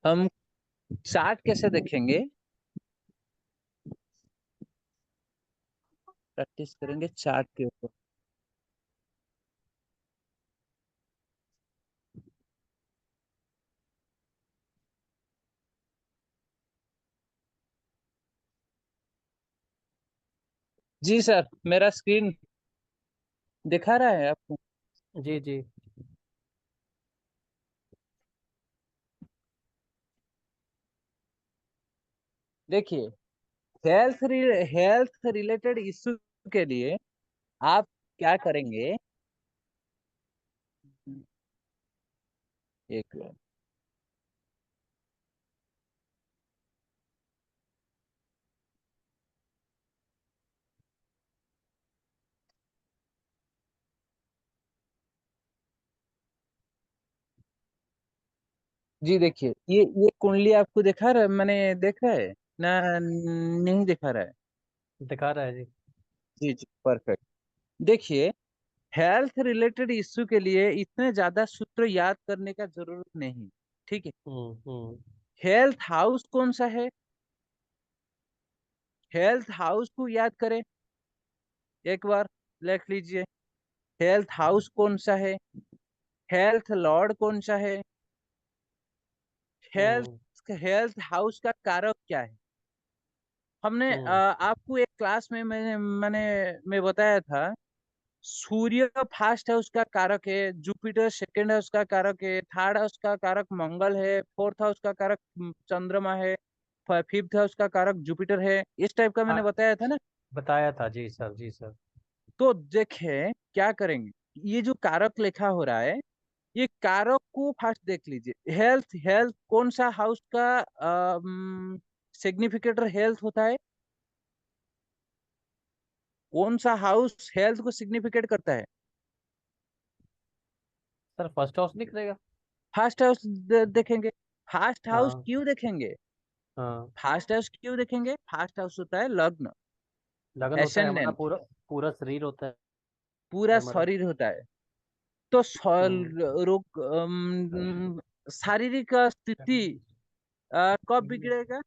हम चार्ट कैसे देखेंगे? प्रैक्टिस करेंगे चार्ट के ऊपर। जी सर, मेरा स्क्रीन दिखा रहा है आपको? जी जी। देखिए, हेल्थ रिलेटेड इश्यू के लिए आप क्या करेंगे? एक मिनट। जी देखिए, ये कुंडली आपको दिखा रहा है, मैंने देखा है ना? नहीं दिखा रहा है? दिखा रहा है जी। जी जी, परफेक्ट। देखिए, हेल्थ रिलेटेड इश्यू के लिए इतने ज्यादा सूत्र याद करने का जरूरत नहीं। ठीक है। हम्म। हेल्थ हाउस कौन सा है? हेल्थ हाउस को याद करें, एक बार लिख लीजिए। हेल्थ हाउस कौन सा है? हेल्थ लॉर्ड कौन सा है? हेल्थ हम्म। हेल्थ हाउस का कारक क्या है? हमने हम्म। आपको एक क्लास में मैं बताया था। सूर्य फर्स्ट है, उसका कारक है जुपिटर। सेकंड है, उसका कारक है थर्ड है, उसका कारक मंगल है। फोर्थ है, उसका कारक चंद्रमा है। फिफ्थ है, उसका कारक जुपिटर है। इस टाइप का मैंने हाँ, बताया था ना? बताया था जी सर, जी सर। तो देखें क्या करेंगे। ये जो कारक लिखा हो रहा है, ये कारक को फर्स्ट देख लीजिए। हेल्थ हेल्थ कौन सा हाउस का सिग्निफिकेटर हेल्थ होता है? कौन सा हाउस हेल्थ को सिग्निफिकेट करता है? सर फर्स्ट हाउस निकलेगा। फर्स्ट हाउस देखेंगे। फर्स्ट हाउस हाँ। क्यों देखेंगे? हाँ, फर्स्ट हाउस क्यों देखेंगे? फर्स्ट हाउस होता है लग्न, लगन होता है हमारा, एसेंडेंट, पूरा पूरा शरीर होता पूरा है हमारा। शरीर होता है। तो हम्म। रोग शारीरिक स्थिति कब बिगड़ेगा?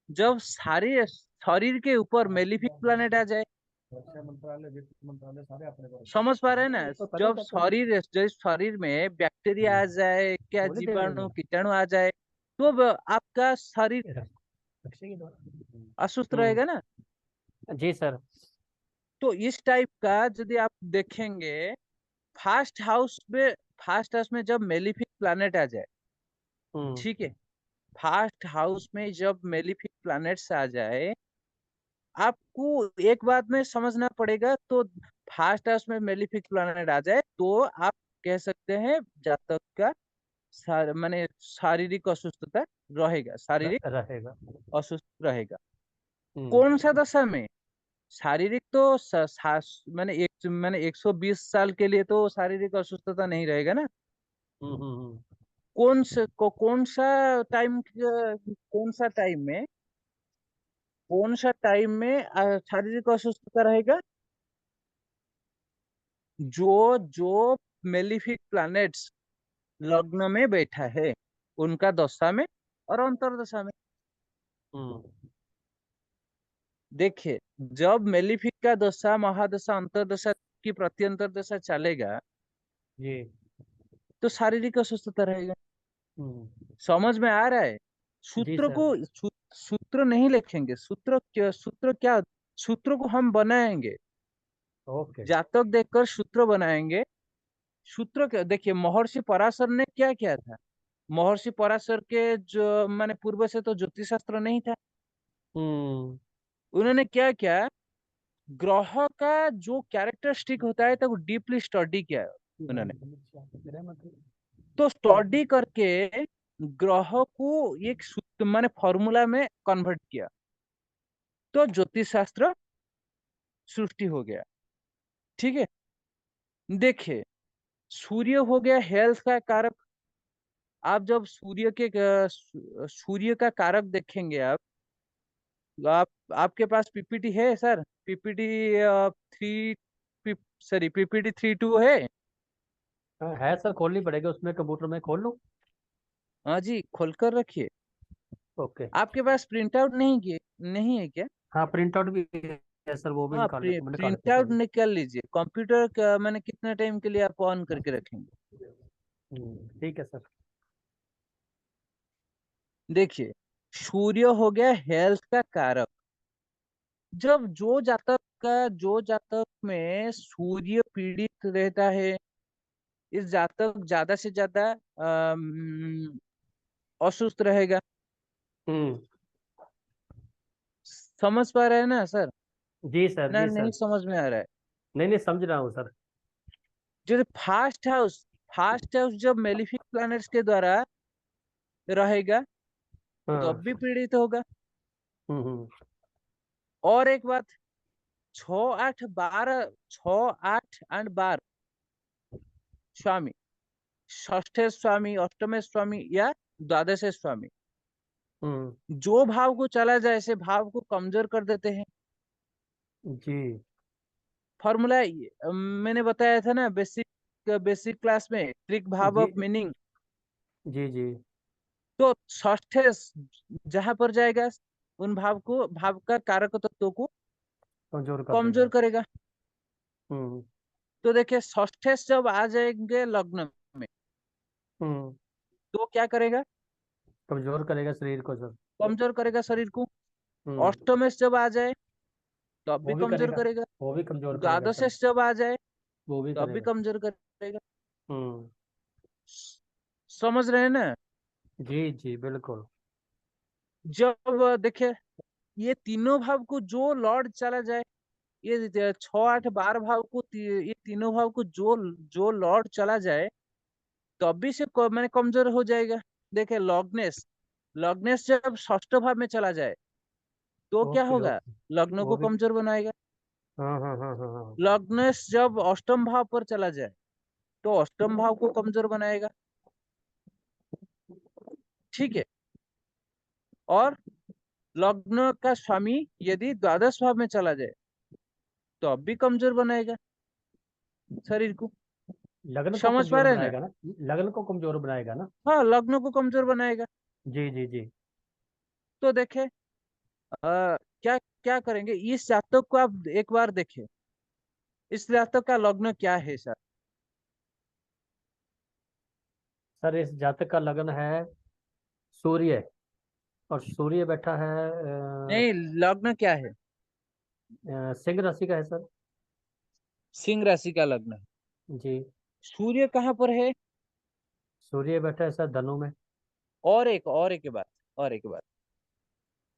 जब सारे शरीर के ऊपर मेलिफिक प्लैनेट आ जाए। रक्षा मंत्रालय, वित्त मंत्रालय सारे अपने को समझ पा रहे हैं ना? तो पता जब क्या तुम। शरीर में बैक्टीरिया आ जाए, क्या बोले दे जीवाणु कीटाणु आ जाए, तो अब आपका शरीर रक्षा के द्वारा। अस्वस्थ रहेगा ना? जी सर। तो इस टाइप का यदि आप देखेंगे, फर्स्ट हाउस में फर्स्ट हाउस में जब मेलिफिक प्लैनेट आ जाए, हम्म। ठीक है, फर्स्ट हाउस में जब मेलिफिक प्लैनेट्स आ जाए, आपको एक बात में समझना पड़ेगा। तो फर्स्ट हाउस में मेलिफिक प्लैनेट आ जाए तो आप कह सकते हैं जातक का माने शारीरिक असुस्थता रहेगा, शारीरिक रहेगा। असुस्थ रहेगा। हम्म। कौन सा दशा में? शारीरिक तो मैंने 120 साल के लिए तो शारीरिक असुस्थता नहीं रहेगा ना? कौन सा टाइम, कौन सा टाइम में, कौन सा टाइम में शारीरिक असुस्थता रहेगा? जो जो मेलिफिक प्लैनेट्स लग्न में बैठा है, उनका दशा में और अंतरदशा में। हम्म। देखिए, जब मेलिफिक का दशा महादशा अंतरदशा की प्रत्यंतर दशा चलेगा, जी। तो शारीरिक असुस्थता रहेगा। हम्म। समझ में आ रहा है? जी सूत्र सर। को सूत्र नहीं लिखेंगे। सूत्र क्या सूत्र को हम बनाएंगे। ओके। जातक देखकर सूत्र बनाएंगे। सूत्र क्या? देखिए, महर्षि पराशर ने क्या किया था। महर्षि पराशर के जो माने पूर्व से तो ज्योतिष शास्त्र नहीं था। हम्म। उन्होंने क्या किया, ग्रह का जो कैरेक्टरिस्टिक होता है तो डीपली स्टडी किया उन्होंने। तो स्टडी करके ग्रह को एक सूत्र माने फॉर्मूला में कन्वर्ट किया, तो ज्योतिष शास्त्र सृष्टि हो गया। ठीक है। देखिए, सूर्य हो गया हेल्थ का कारक। आप जब सूर्य का कारक देखेंगे आप आपके पास पीपीटी है sir? PPT three sorry PPT 3.2 है? है सर, खोलनी पड़ेगी उसमें, कंप्यूटर में खोल लूँ। हाँ जी, खोल कर रखिए। ओके। आपके पास प्रिंट आउट नहीं है क्या? हाँ, प्रिंट आउट भी है सर, वो भी हाँ, निकाल प्रिंट लेते सर आउट अभी। निकाल लीजिए। कंप्यूटर का मैंने कितने टाइम के लिए आप ऑन करके रखेंगे? ठीक है सर। देखिए, सूर्य हो गया हेल्थ का कारक। जब जो जातक में सूर्य पीड़ित रहता है, इस जातक ज्यादा से ज्यादा असुस्त रहेगा। हम्म। समझ पा रहे हैं ना सर? जी सर, ना, जी नहीं सर। समझ में आ रहा है? नहीं नहीं, समझ रहा हूँ सर। जो फास्ट हाउस जब मेलिफिक प्लैनेट्स के द्वारा रहेगा, तो हाँ। अब भी पीड़ित होगा। हम्म। और एक बात, 6 8 12 स्वामी, षष्ठे स्वामी, अष्टमे स्वामी या द्वादशे स्वामी, हम्म। जो भाव को चला जाए ऐसे भाव को कमजोर कर देते हैं। जी फॉर्मूला मैंने बताया था ना, बेसिक बेसिक क्लास में, ट्रिक भाव जी ऑफ मीनिंग। जी जी। तो षष्ठे जहां पर जाएगा, उन भाव का कारक तत्व को कमजोर कर कमजोर देगा। करेगा। हम्म। तो देखिए, षष्ठे जब आ जाएंगे लग्न में, हम्म। तो क्या करेगा? कमजोर करेगा शरीर को सर। कमजोर करेगा शरीर को। हम्म। अष्टमेश जब आ जाए, तो अब भी वो भी कमजोर करेगा। करेगा। वो भी कमजोर करेगा सर। द्वादशेश जब आ जाए, वो भी तो अब भी करेगा। कमजोर करेगा। हम्म। समझ रहे हैं ना? जी जी बिल्कुल। जब देखिए, ये तीनों भाव को जो लॉर्ड चला जाए, ये 6 8 12 भाव को ये तीनों भाव को जो जो लॉर्ड चला जाए, तो अभी से मैंने कमजोर हो जाएगा। देखिए, लॉग्नेस लॉग्नेस जब षष्ठ भाव में चला जाए, तो क्या ओके होगा? ओके। लग्न वो को भी। कमजोर बनाएगा। हाँ हाँ हाँ हाँ हाँ। लग्नेश जब अष्टम भाव पर चला जाए, तो अष्टम भाव को कमजोर बनाएगा। ठीक है। और लग्न का स्वामी यदि द्वादश भाव में चला जाए, तो अब भी कमजोर बनाएगा शरीर को। लगन को समझ पा कमजोर रहे हैं ना? बनाएगा ना। लगन को कमजोर बनाएगा ना। हाँ, लग्न को कमजोर बनाएगा। जी जी जी। तो देखे, क्या क्या करेंगे, इस जातक को आप एक बार देखें। इस जातक का लग्न क्या है सर? सर, इस जातक का लगन है सूर्य। और सूर्य बैठा है नहीं, लग्न क्या है? सिंह राशि का है सर। सिंह राशि का लग्न है। जी। सूर्य कहाँ पर है? सूर्य बैठा है सर धनु में। और एक बात,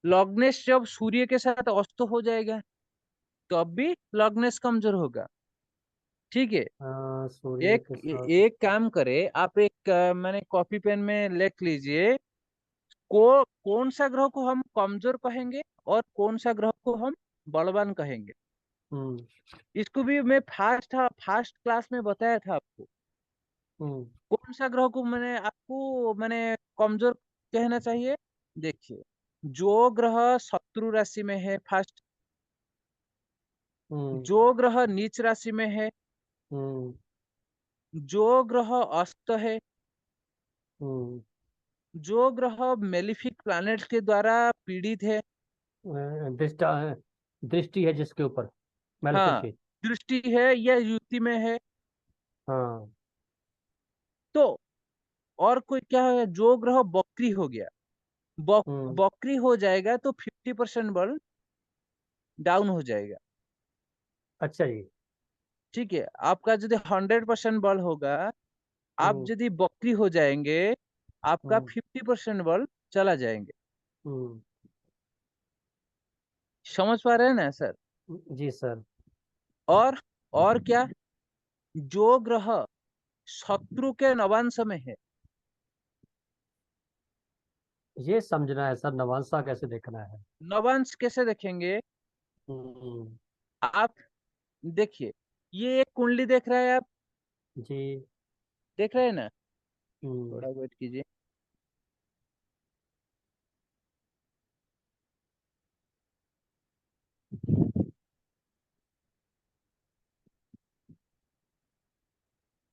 लग्नेश जब सूर्य के साथ अस्त हो जाएगा, तो अब भी लग्नेश कमजोर होगा। ठीक है। सूर्य के साथ। एक काम करे आप, एक मैंने कॉपी पेन में लिख लीजिए। कौन सा ग्रह को हम कमजोर कहेंगे, और कौन सा ग्रह को हम बलवान कहेंगे? हम्म। इसको भी मैं फास्ट क्लास में बताया था आपको। हम्म। कौन सा ग्रह को मैंने कमजोर कहना चाहिए? देखिए, जो ग्रह शत्रु राशि में है फर्स्ट, हम्म। जो ग्रह नीच राशि में है, हम्म। जो ग्रह अस्त है, हम्म। जो ग्रह मेलिफिक प्लैनेट के द्वारा पीड़ित है। दृष्टा दृष्टि है जिसके ऊपर, मेलेफिक हाँ, की। दृष्टि है या युति में है। हाँ। तो और कोई क्या है, जो ग्रह बकरी हो गया, हम्म। बकरी हो जाएगा, तो 50% बल डाउन हो जाएगा। अच्छा जी। ठीक है। आपका यदि 100% बल होगा, आप हम्म। यदि बकरी हो जाएंगे, आपका हम्म। 50% बल चला जाएंगे। हम्म। समझ पा रहे हैं ना सर? जी सर। और और क्या, जो ग्रह शत्रु के नवांश में है। ये समझना है सर, नवांशा कैसे देखना है। नवांश कैसे देखेंगे? हम्म। आप देखिए, ये एक कुंडली देख रहे हैं आप? जी। देख रहे हैं ना? हम्म। थोड़ा वेट कीजिए।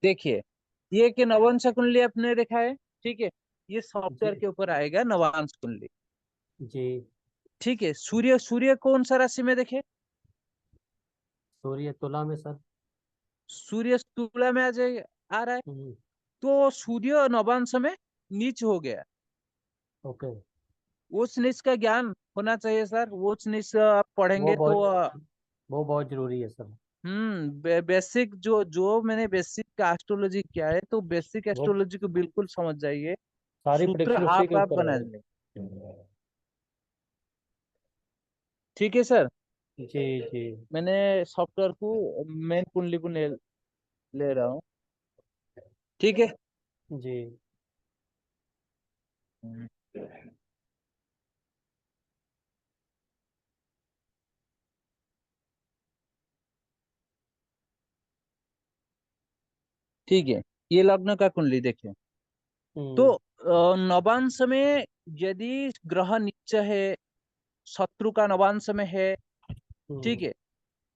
देखिए, ये कि नवांश कुंडली आपने देखा है। ठीक है। ये जी सॉफ्टवेयर के ऊपर आएगा, नवांश कुंडली। जी। ठीक है, सूर्य सूर्य कौन सा राशि में देखे? सूर्य तुला में सर। सूर्य तुला में आ जाए, आ रहा है। हम्म। तो सूर्य नवांश में नीच हो गया। ओके। उच्च नीच का ज्ञान होना चाहिए सर, उच्च नीच आप वो पढ़ेंगे तो बहुत वो बहुत जरूरी है सर। बेसिक जो जो मैंने बेसिक एस्ट्रोलॉजी किया है, तो बेसिक वो एस्ट्रोलॉजी को बिल्कुल समझ जाइए। सारी सूत्र प्रेडिक्शन उसी के आप ऊपर बना है। लेंगे। ठीक है सर। जी जी। मैंने सॉफ्टवेयर को मेन कुंडली को ले रहा हूँ। ठीक है। जी। हम्म, ठीक है, ये लग्न का कुंडली देखिए। तो हम्म। नवांश में यदि ग्रह नीच है, शत्रु का नवांश में है, ठीक हम्म। है,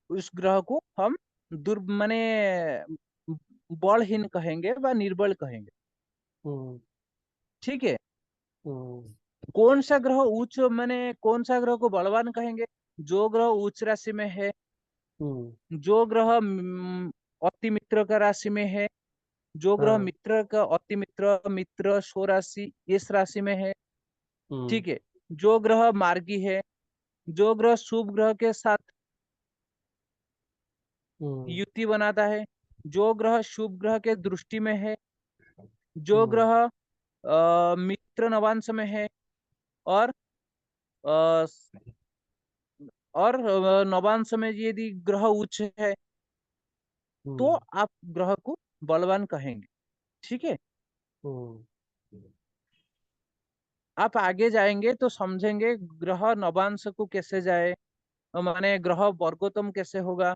उस ग्रह को हम माने बलहीन कहेंगे व निर्बल कहेंगे। हम्म। ठीक है। हम्म। कौन सा ग्रह उच्च माने कौन सा ग्रह को बलवान कहेंगे? जो ग्रह उच्च राशि में है, हम्म। जो ग्रह अति मित्र का राशि में है, जो ग्रह हाँ। मित्र का अति मित्र मित्र स्वराशि इस राशि में है। हम्म। ठीक है। जो ग्रह मार्गी है, जो ग्रह शुभ ग्रह के साथ हम्म। युति बनाता है, जो ग्रह शुभ ग्रह के दृष्टि में है, जो हम्म। ग्रह मित्र नवांश में है, और अ, नवांश में यदि ग्रह उच्च है, तो हम्म। आप ग्रह को बलवान कहेंगे। ठीक है। हम्म। आप आगे जाएंगे तो समझेंगे ग्रह नवांश को कैसे जाए, माने ग्रह वर्गोत्तम कैसे होगा।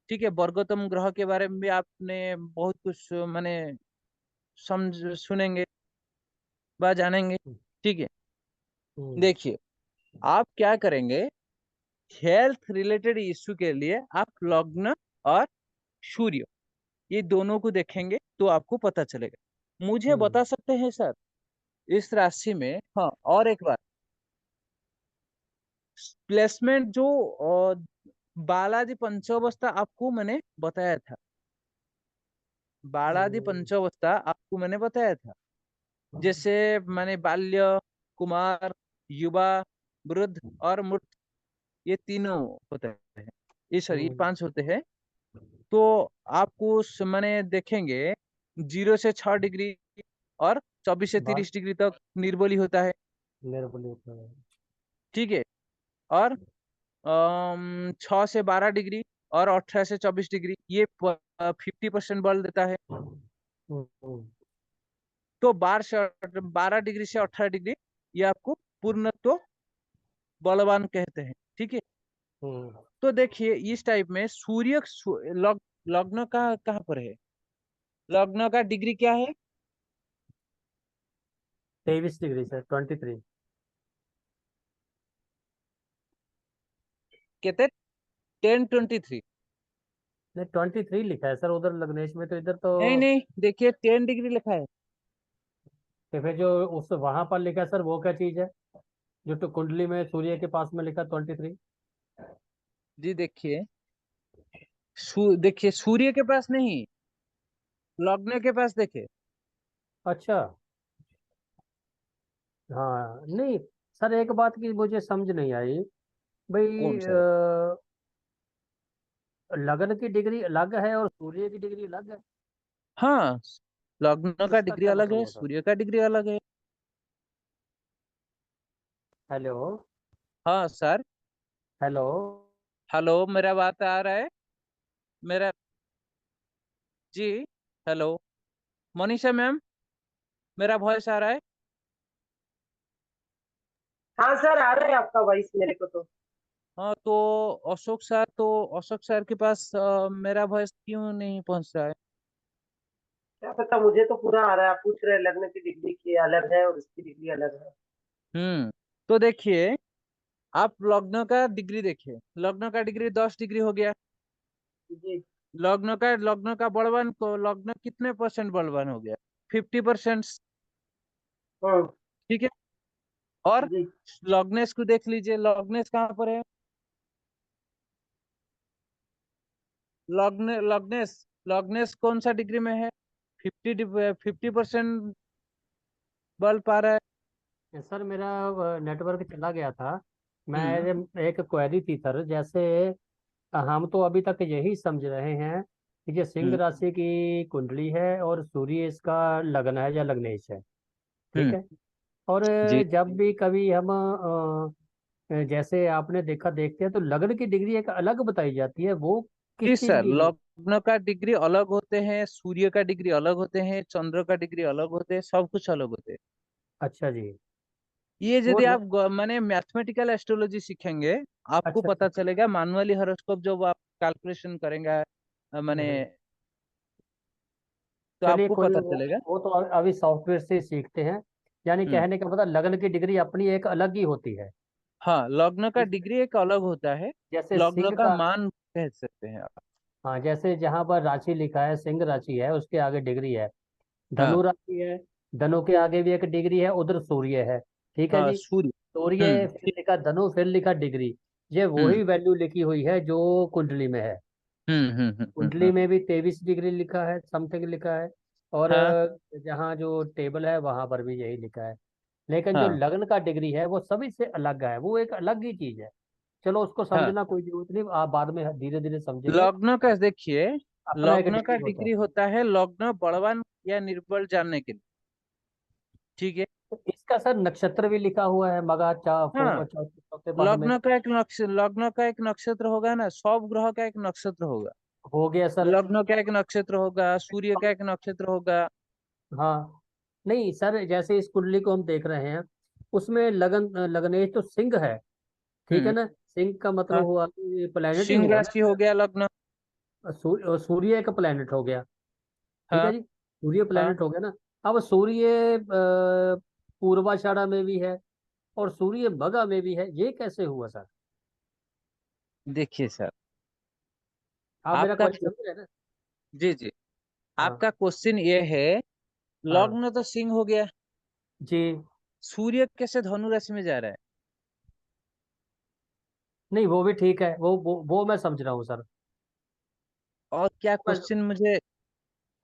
ठीक है, वर्गोत्तम ग्रह के बारे में भी आपने बहुत कुछ माने समझ सुनेंगे व जानेंगे। ठीक है। हम्म। देखिए, आप क्या करेंगे, हेल्थ रिलेटेड इश्यू के लिए आप लग्न और सूर्य ये दोनों को देखेंगे तो आपको पता चलेगा। मुझे हम्म। बता सकते हैं सर, इस राशि में, हाँ, और एक बात, प्लेसमेंट जो बालादि पंचअवस्था आपको मैंने बताया था, बालादि हम्म। पंचअवस्था आपको मैंने बताया था, जैसे मैंने बाल्य, कुमार, युवा, वृद्ध और मूर्ख, ये तीनों होते हैं। ये सॉरी, ये हम्म। पांच होते हैं। तो आपको मैंने देखेंगे 0 से 6 डिग्री और 24 से 30 डिग्री तक निर्बली होता है। मेरे को नहीं उतना है। ठीक है। और 6 से 12 डिग्री और 18 से 24 डिग्री ये 50% बल देता है। हम्म। तो 12 डिग्री से 18 डिग्री ये आपको पूर्णत्व बलवान कहते हैं। ठीक है। हम्म। तो देखिए, इस टाइप में सूर्य लग्न का कहाँ पर है, लग्न का डिग्री क्या है? 23 डिग्री सर, 23। कहते 10-23। नहीं, 23 लिखा है सर उधर लग्नेश में, तो इधर तो। नहीं नहीं, देखिए 10 डिग्री लिखा है। तो फिर जो उस वहां पर लिखा है सर, वो क्या चीज है? जो तो कुंडली में सूर्य के पास में लिखा 23। जी देखिए, देखिए सूर्य के पास नहीं, लग्न के पास देखिए। अच्छा। हाँ नहीं सर, एक बात की मुझे समझ नहीं आई भाई। कौन सा? लगन की डिग्री अलग है और सूर्य की डिग्री अलग है। हाँ, लग्न का इसका डिग्री क्या अलग मतलब है, होता है? सूर्य का डिग्री अलग है। हेलो। हाँ सर। हेलो। हेलो, मेरा बात आ रहा है? मेरा, जी, हेलो, मनीषा मैम, मेरा वॉइस आ रहा है? हाँ सर, आ रहा है आपका वॉइस मेरे को तो। हाँ, तो अशोक सर के पास मेरा वॉइस क्यों नहीं पहुंच रहा है? क्या पता, मुझे तो पूरा आ रहा है। आप पूछ रहे हैं लगने की डिग्री की अलग है और उसकी डिग्री अलग है। तो देखिए, आप लग्न का डिग्री देखिए, लग्न का डिग्री 10 डिग्री हो गया। जी। लग्न का बलवान को लग्न कितने परसेंट बलवान हो गया? 50%। हम्म। ठीक है। और जी लॉगनेस को देख लीजिए, लॉगनेस कहाँ पर है? लॉगनेस लॉगनेस कौन सा डिग्री में है? 50% बल पा रहा है। सर मेरा नेटवर्क चला गया था। हम्म मैं एक क्वेरी थी सर, जैसे हम तो अभी तक यही समझ रहे हैं कि ये सिंह हम्म राशि की कुंडली है और सूर्य इसका लगन है या लग्नेश है, ठीक हम्म है। और जी जब भी कभी हम जैसे आपने देखा देखते हैं तो लग्न की डिग्री एक अलग बताई जाती है, वो किस जी चीज सर, की है? लग्न का डिग्री अलग होते हैं, सूर्य का डिग्री अलग होते हैं, चंद्र का डिग्री अलग होते हैं, सब कुछ अलग होते हैं। अच्छा जी। ये वो यदि आप माने मैथमेटिकल एस्ट्रोलॉजी सीखेंगे, आपको अच्छा पता अच्छा। चलेगा। मैनुअली हॉरोस्कोप जब आप कैलकुलेशन करेंगे माने, हम्म। तो चलिए आपको कोई पता वो चलेगा। वो तो अभी सॉफ्टवेयर से सीखते हैं। यानी हम्म कहने का मतलब लग्न की डिग्री अपनी एक अलग ही होती है। हाँ, लग्न का इस डिग्री एक अलग होता है। जैसे लग्न सिंह का का, मान कह सकते हैं आप। हाँ जैसे जहां पर राशि लिखा है सिंह राशि है, उसके आगे डिग्री है। हाँ धनु राशि है, धनु के आगे भी एक डिग्री है, उधर सूर्य है, ठीक है हाँ, जी। सूर्य। सूर्य फिर ठीक। लिखा धनु, फिर लिखा डिग्री। ये हम्म वही वैल्यू लिखी हुई है जो कुंडली में है। कुंडली हम्म। में भी 23 डिग्री लिखा है, समथिंग लिखा है। और हाँ जहाँ जो टेबल है वहां पर भी यही लिखा है। लेकिन जो हाँ लग्न का डिग्री है वो सभी से अलग है, वो एक अलग ही चीज है। चलो उसको हाँ। समझना कोई जरूरत नहीं, आप बाद में धीरे धीरे समझेंगे। लग्न का देखिए, अपना एक लग्न का डिग्री होता डिग्री है। होता है लग्न बलवान या निर्बल जानने के लिए। ठीक है। तो इसका सर नक्षत्र भी लिखा हुआ है, मगा हाँ, चौथे चौथे पद में। लग्न का एक नक्षत्र होगा ना, सब ग्रह का एक नक्षत्र होगा। हो गया सर। लग्न का एक नक्षत्र होगा, सूर्य का एक नक्षत्र होगा। हाँ। नहीं सर, जैसे इस कुंडली को हम देख रहे हैं, उसमें लग्नेश तो सिंह है, ठीक है हम्म ना। सिंह का मतलब हाँ, हुआ प्लेनेट ही सिंह हुआ राशि हो ना। गया लग्न। सूर्य एक प्लेनेट हो गया, ठीक है हाँ जी। सूर्य हाँ, प्लेनेट हो गया ना। अब सूर्य पूर्वाषाढ़ा में भी है और सूर्य मघा में भी है, ये कैसे हुआ सर? देखिए सर, आप मेरा आपका क्वेश्चन समझ रहे हैं ना? जी जी, हाँ आपका क्वेश्चन ये है, हाँ लग्न तो सिंह हो गया, जी। सूर्य कैसे धनु राशि में जा रहा है? नहीं वो भी ठीक है, वो मैं समझ रहा हूँ सर। और क्या मैं क्वेश्चन मुझे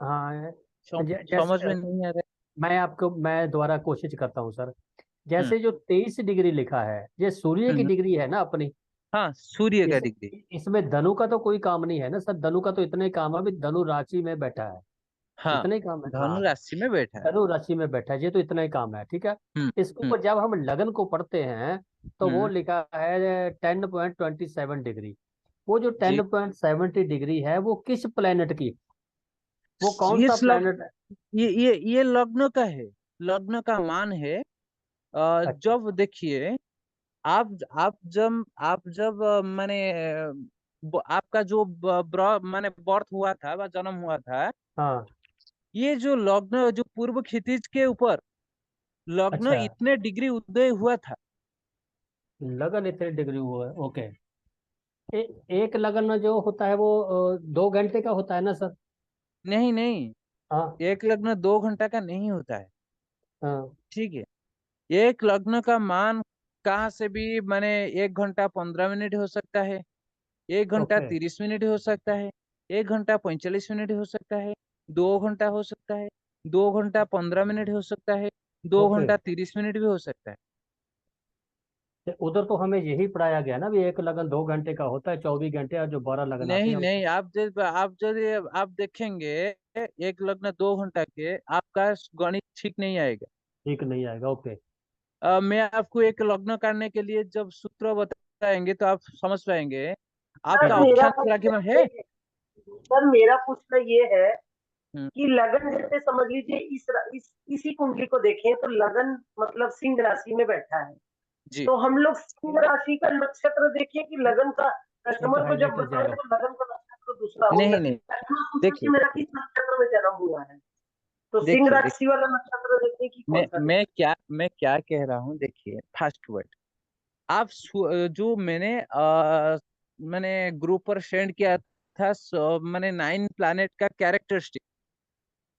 हाँ समझ जैसे में नहीं आ रहा मैं दोबारा कोशिश करता हूँ सर। है। जैसे जो 23 डिग्री लिखा है, ये सूर्य की हम्म डिग्री है ना अपनी। हाँ, सूर्य का इस डिग्री। इसमें धनु का तो कोई काम नहीं है ना सर, धनु का तो इतना ही काम है, अभी धनु राशि में बैठा है, हाँ, इतना ही काम है धनु हाँ। राशि में बैठा है। धनु राशि में बैठा है, ये तो इतना ही काम है, ठीक है। हम्म इसके हम्म ऊपर जब हम लगन को पढ़ते हैं तो वो हम्म लिखा है 10.27 डिग्री। वो जो जी। 10.70 डिग्री है वो किस प्लेनेट की, वो कौन सा इस लग प्लेनेट है? ये लग्न का है, लग्न का मान है। अच्छा जब देखिए, आप जब माने आपका जो माने बर्थ हुआ था व जन्म हुआ था, हाँ। ये जो लग्न जो पूर्व क्षितिज के ऊपर लग्न अच्छा, इतने डिग्री उदय हुआ था। लगन इतने डिग्री हुआ है, ओके। एक लगन जो होता है वो 2 घंटे का होता है ना सर? नहीं नहीं, हाँ एक लग्न 2 घंटा का नहीं होता है। हाँ। ठीक है। एक लग्न का मान कहाँ से भी माने 1 घंटा 15 मिनट हो सकता है, 1 घंटा ओके 30 मिनट हो सकता है, 1 घंटा 45 मिनट हो सकता है, 2 घंटा हो सकता है, 2 घंटा 15 मिनट हो सकता है, दो ओके। घंटा 30 मिनट भी हो सकता है। तो उधर तो हमें यही पढ़ाया गया ना भी एक लगन 2 घंटे का होता है, 24 घंटे, और जो 12 लगन आते नहीं हैं नहीं, आप देखेंगे एक लग्न 2 घंटा के, आपका गणित ठीक नहीं आएगा। ठीक नहीं आएगा, ओके। मैं आपको एक लग्न करने के लिए जब सूत्र बताएंगे तो आप समझ पाएंगे। ठीक आपका सर है। मेरा अक्षांश राशि पूछना में ये है। है, सर मेरा पूछना ये है हम्म, कि लगन जैसे समझ लीजिए इसी कुंडली को देखें तो लगन मतलब सिंह राशि में बैठा है, जी। तो हम लोग सिंह राशि का नक्षत्र देखें कि लगन का, ये तो कस्टमर को जब हाईलाइट हो बताए जाएगा। तो लगन का नक्षत्र दूसरा हो, नहीं नहीं, कस्टमर पूछे कि देखिए मेरा किस नक्षत्र में जन्म हुआ है, तो सिंह देखिए देखिए, राशि वाला नक्षत्र देखने की कौन सा देखें? मैं क्या कह रहा हूँ, देखिए फर्स्ट वर्ड। जो मैंने ग्रुप पर सेंड किया था, मैंने 9 प्लैनेट का कैरेक्टरिस्टिक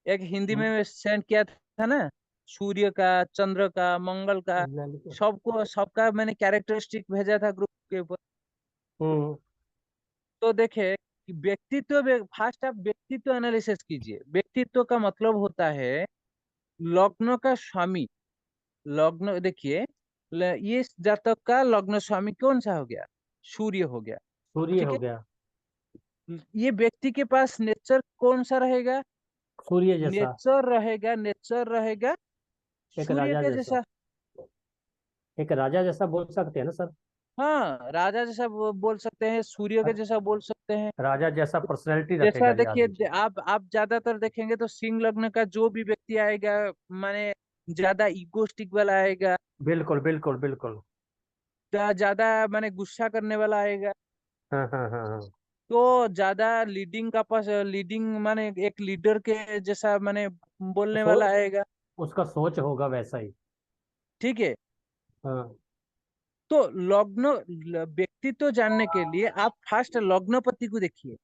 एक हिंदी हम्म, में सेंड किया था ना। सूर्य का, चंद्र का, मंगल का, सबको सबका मैंने कैरेक्टरिस्टिक भेजा था ग्रुप के ऊपर। हम्म तो देखे कि व्यक्तित्व, फर्स्ट आप व्यक्तित्व एनालिसिस कीजिए। व्यक्तित्व का मतलब होता है लग्न का स्वामी। लग्न देखिए, ये जातक का लग्न स्वामी कौन सा हो गया? सूर्य हो गया। सूर्य ठीक हो है, गया। ये व्यक्ति के पास नेचर कौन सा रहेगा? सूर्य जैसा। नेचर रहेगा एक सूर्य राजा के जैसा। जैसा। एक राजा जैसा बोल सकते हैं ना सर? हाँ, राजा जैसा बोल सकते हैं, सूर्य के जैसा बोल सकते हैं। राजा जैसा पर्सनैलिटी जैसा रखेगा ये देखिए, आदमी। आप ज्यादातर देखेंगे तो सिंह लग्न का जो भी व्यक्ति आएगा, माने ज्यादा इगोस्टिक वाला आएगा, बिल्कुल बिल्कुल बिल्कुल। ज्यादा माने गुस्सा करने वाला आएगा। हाँ हाँ हाँ हाँ। तो ज्यादा लीडिंग का पास, लीडिंग माने एक लीडर के जैसा माने बोलने सो वाला आएगा। उसका सोच होगा वैसा ही। ठीक है, हाँ। तो लग्न, व्यक्तित्व जानने के लिए आप फर्स्ट लग्नपति को देखिए।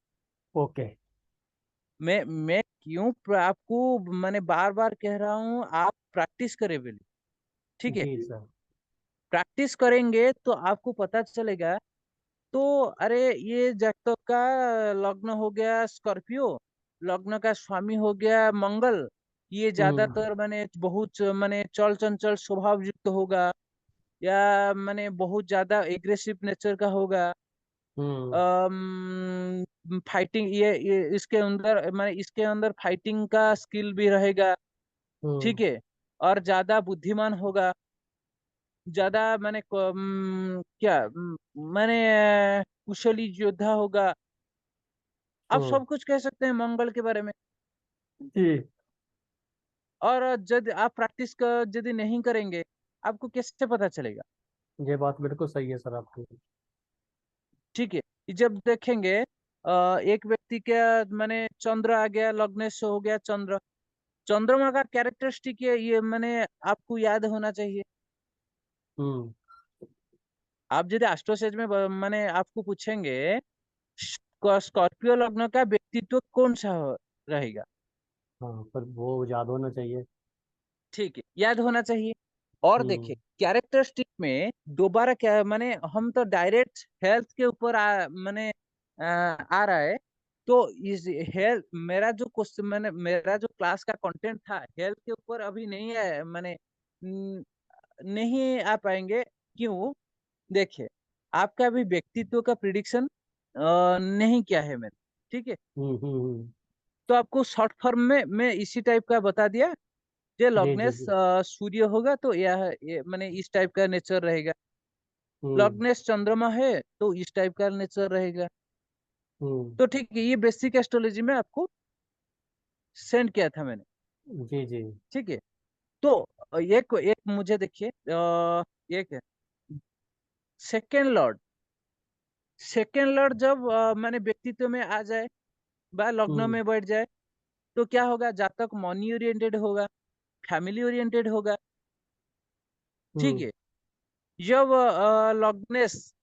ओके। मैं क्यों आपको मैंने बार बार कह रहा हूँ, आप प्रैक्टिस करें पहले। ठीक है, जी सर। प्रैक्टिस करेंगे तो आपको पता चलेगा। तो अरे, ये जातक का लग्न हो गया स्कॉर्पियो, लग्न का स्वामी हो गया मंगल, ये हम्म ज्यादातर माने बहुत माने चल चंचल स्वभाव युक्त होगा, या माने बहुत ज्यादा एग्रेसिव नेचर का होगा। हम्म फाइटिंग, ये इसके अंदर माने इसके अंदर फाइटिंग का स्किल भी रहेगा। हम्म ठीक है, और ज्यादा बुद्धिमान होगा, ज्यादा माने क्या माने कुशली योद्धा होगा। आप हम्म। सब कुछ कह सकते हैं मंगल के बारे में। जी। और यदि आप प्रैक्टिस कर यदि नहीं करेंगे, आपको कैसे पता चलेगा? ये बात बिल्कुल सही है सर आपकी। ठीक है, जब देखेंगे एक व्यक्ति का माने चंद्र आ गया, लग्नेश हो गया चंद्र, चंद्रमा का कैरेक्टरिस्टिक ये माने आपको याद होना चाहिए। हम्म आप यदि एस्ट्रोसेज में माने आपको पूछेंगे स्कॉर्पियो लग्न का व्यक्तित्व कौन सा रहेगा, हाँ, पर वो याद होना चाहिए। ठीक है, याद होना चाहिए। और देखिए, हम्म कैरेक्टरिस्टिक में दोबारा क्या माने, हम तो डायरेक्ट हेल्थ के ऊपर माने आ रहा है। तो इस हेल्थ, मेरा जो क्वेश्चन मैंने, मेरा जो क्लास का कंटेंट था हेल्थ के ऊपर अभी नहीं है, माने नहीं आ पाएंगे। क्यों? देखिए, आपका भी व्यक्तित्व का प्रिडिक्शन नहीं किया है मैंने। ठीक है, हम्म हम्म हम्म। तो आपको शॉर्ट फॉर्म में मैं इसी टाइप का बता दिया। ये जी जी लॉग्नेस जी। सूर्य होगा तो यह ये मैंने इस टाइप का नेचर रहेगा। हम्म लॉग्नेस चंद्रमा है तो इस टाइप का नेचर रहेगा। हम्म। तो ठीक है, ये बेसिक एस्ट्रोलॉजी में आपको सेंड किया था मैंने। जी जी। ठीक है, तो एक एक मुझे देखिए, एक है सेकेंड लॉर्ड। सेकेंड लॉर्ड जब मैंने व्यक्तित्व में आ जाए, बा लग्न हम्म में बैठ जाए, तो क्या होगा? जातक मनी ओरिएंटेड होगा, फैमिली ओरिएंटेड होगा। ठीक हम्म है, जब लग्नेस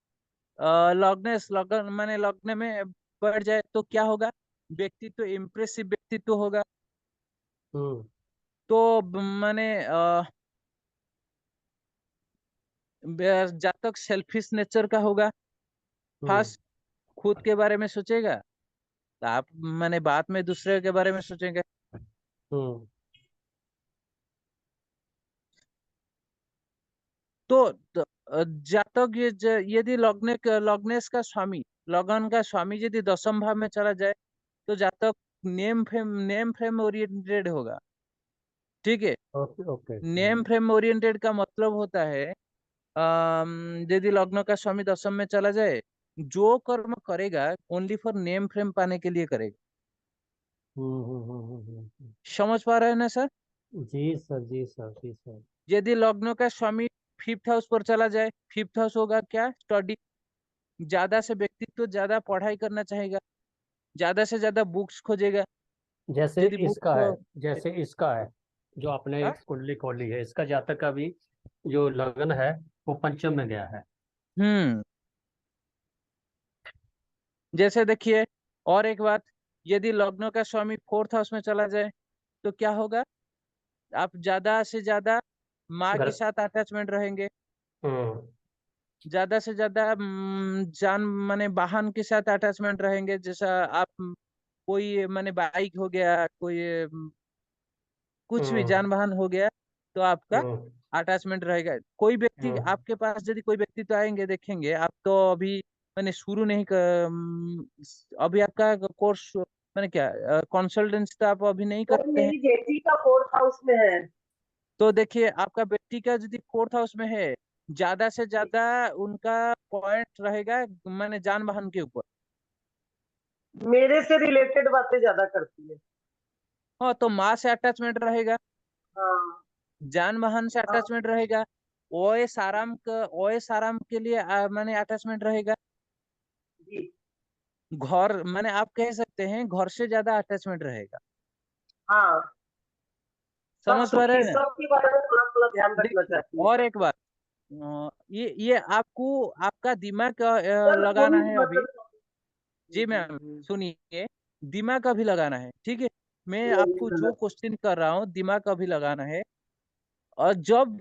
लग्नेस लग्न मैंने लग्न में बढ़ जाए तो क्या होगा? व्यक्तित्व इम्प्रेसिव व्यक्तित्व होगा। हम्म तो मैंने जातक सेल्फिश नेचर का होगा। हम्म फर्स्ट खुद के बारे में सोचेगा, तो आप मैंने बाद में दूसरे के बारे में सोचेंगे। हम्म जातक यदि लग्नेश का स्वामी, लगन का स्वामी यदि दशम भाव में चला जाए, तो जातक नेम फ्रेम ओरिएंटेड होगा। ठीक है, okay okay. Name frame oriented का मतलब होता है यदि लग्न का स्वामी दशम में चला जाए, जो कर्म करेगा ओनली फॉर नेम फ्रेम पाने के लिए करेगा। समझ पा रहे हैं ना सर? जी सर जी सर जी सर। यदि लग्न का स्वामी फिफ्थ हाउस पर चला जाए, फिफ्थ हाउस होगा क्या? स्टडी। ज्यादा से व्यक्तित्व ज्यादा पढ़ाई करना चाहेगा, ज्यादा से ज्यादा बुक्स खोजेगा। जैसे यदि इसका बुक है, जैसे इसका है, जो आपने कुंडली खोली है, इसका जातक का भी जो लगन है वो पंचम में गया है। हम्म, जैसे देखिए, और एक बात, यदि लग्न का स्वामी फोर्थ हाउस में चला जाए तो क्या होगा? आप ज्यादा से ज्यादा माँ के घर साथ अटैचमेंट रहेंगे, हम्म ज्यादा से ज्यादा जान माने वाहन के साथ अटैचमेंट रहेंगे, जैसा आप कोई माने बाइक हो गया, कोई कुछ भी हम्म जानवाहन हो गया, तो आपका हम्म अटैचमेंट रहेगा। कोई व्यक्ति हम्म आपके पास यदि कोई व्यक्ति तो आएंगे, देखेंगे आप तो अभी मैंने शुरू नहीं अभी आपका कोर्स मैंने क्या कंसल्टेंसी तो आप अभी नहीं सर करते हैं। मेरी बेटी का 4th हाउस में है। तो देखिए आपका बेटी का यदि 4th हाउस में है, ज्यादा से ज्यादा उनका पॉइंट रहेगा मैंने जानवाहन के ऊपर। मेरे से रिलेटेड बातें ज्यादा करती है। हाँ, तो माँ से अटैचमेंट रहेगा, हाँ जानवाहन से हाँ अटैचमेंट रहेगा, ओएस आराम के लिए मैंने अटैचमेंट रहेगा, जी। घर मैंने आप कह सकते हैं घर से ज्यादा अटैचमेंट रहेगा। हाँ सब समझ पा रहे सुखी, हैं ना? सबके बारे में थोड़ा थोड़ा ध्यान रखना देखिए चाहती है। और एक बात, ये आपको आपका दिमाग सर लगाना कोई है अभी। मतलब जी मैम सुनिए, दिमाग का भी लगाना है, ठीक है? मैं आपको जो गलत, क्वेश्चन कर रहा हूँ दिमाग का भी लगाना है। और जब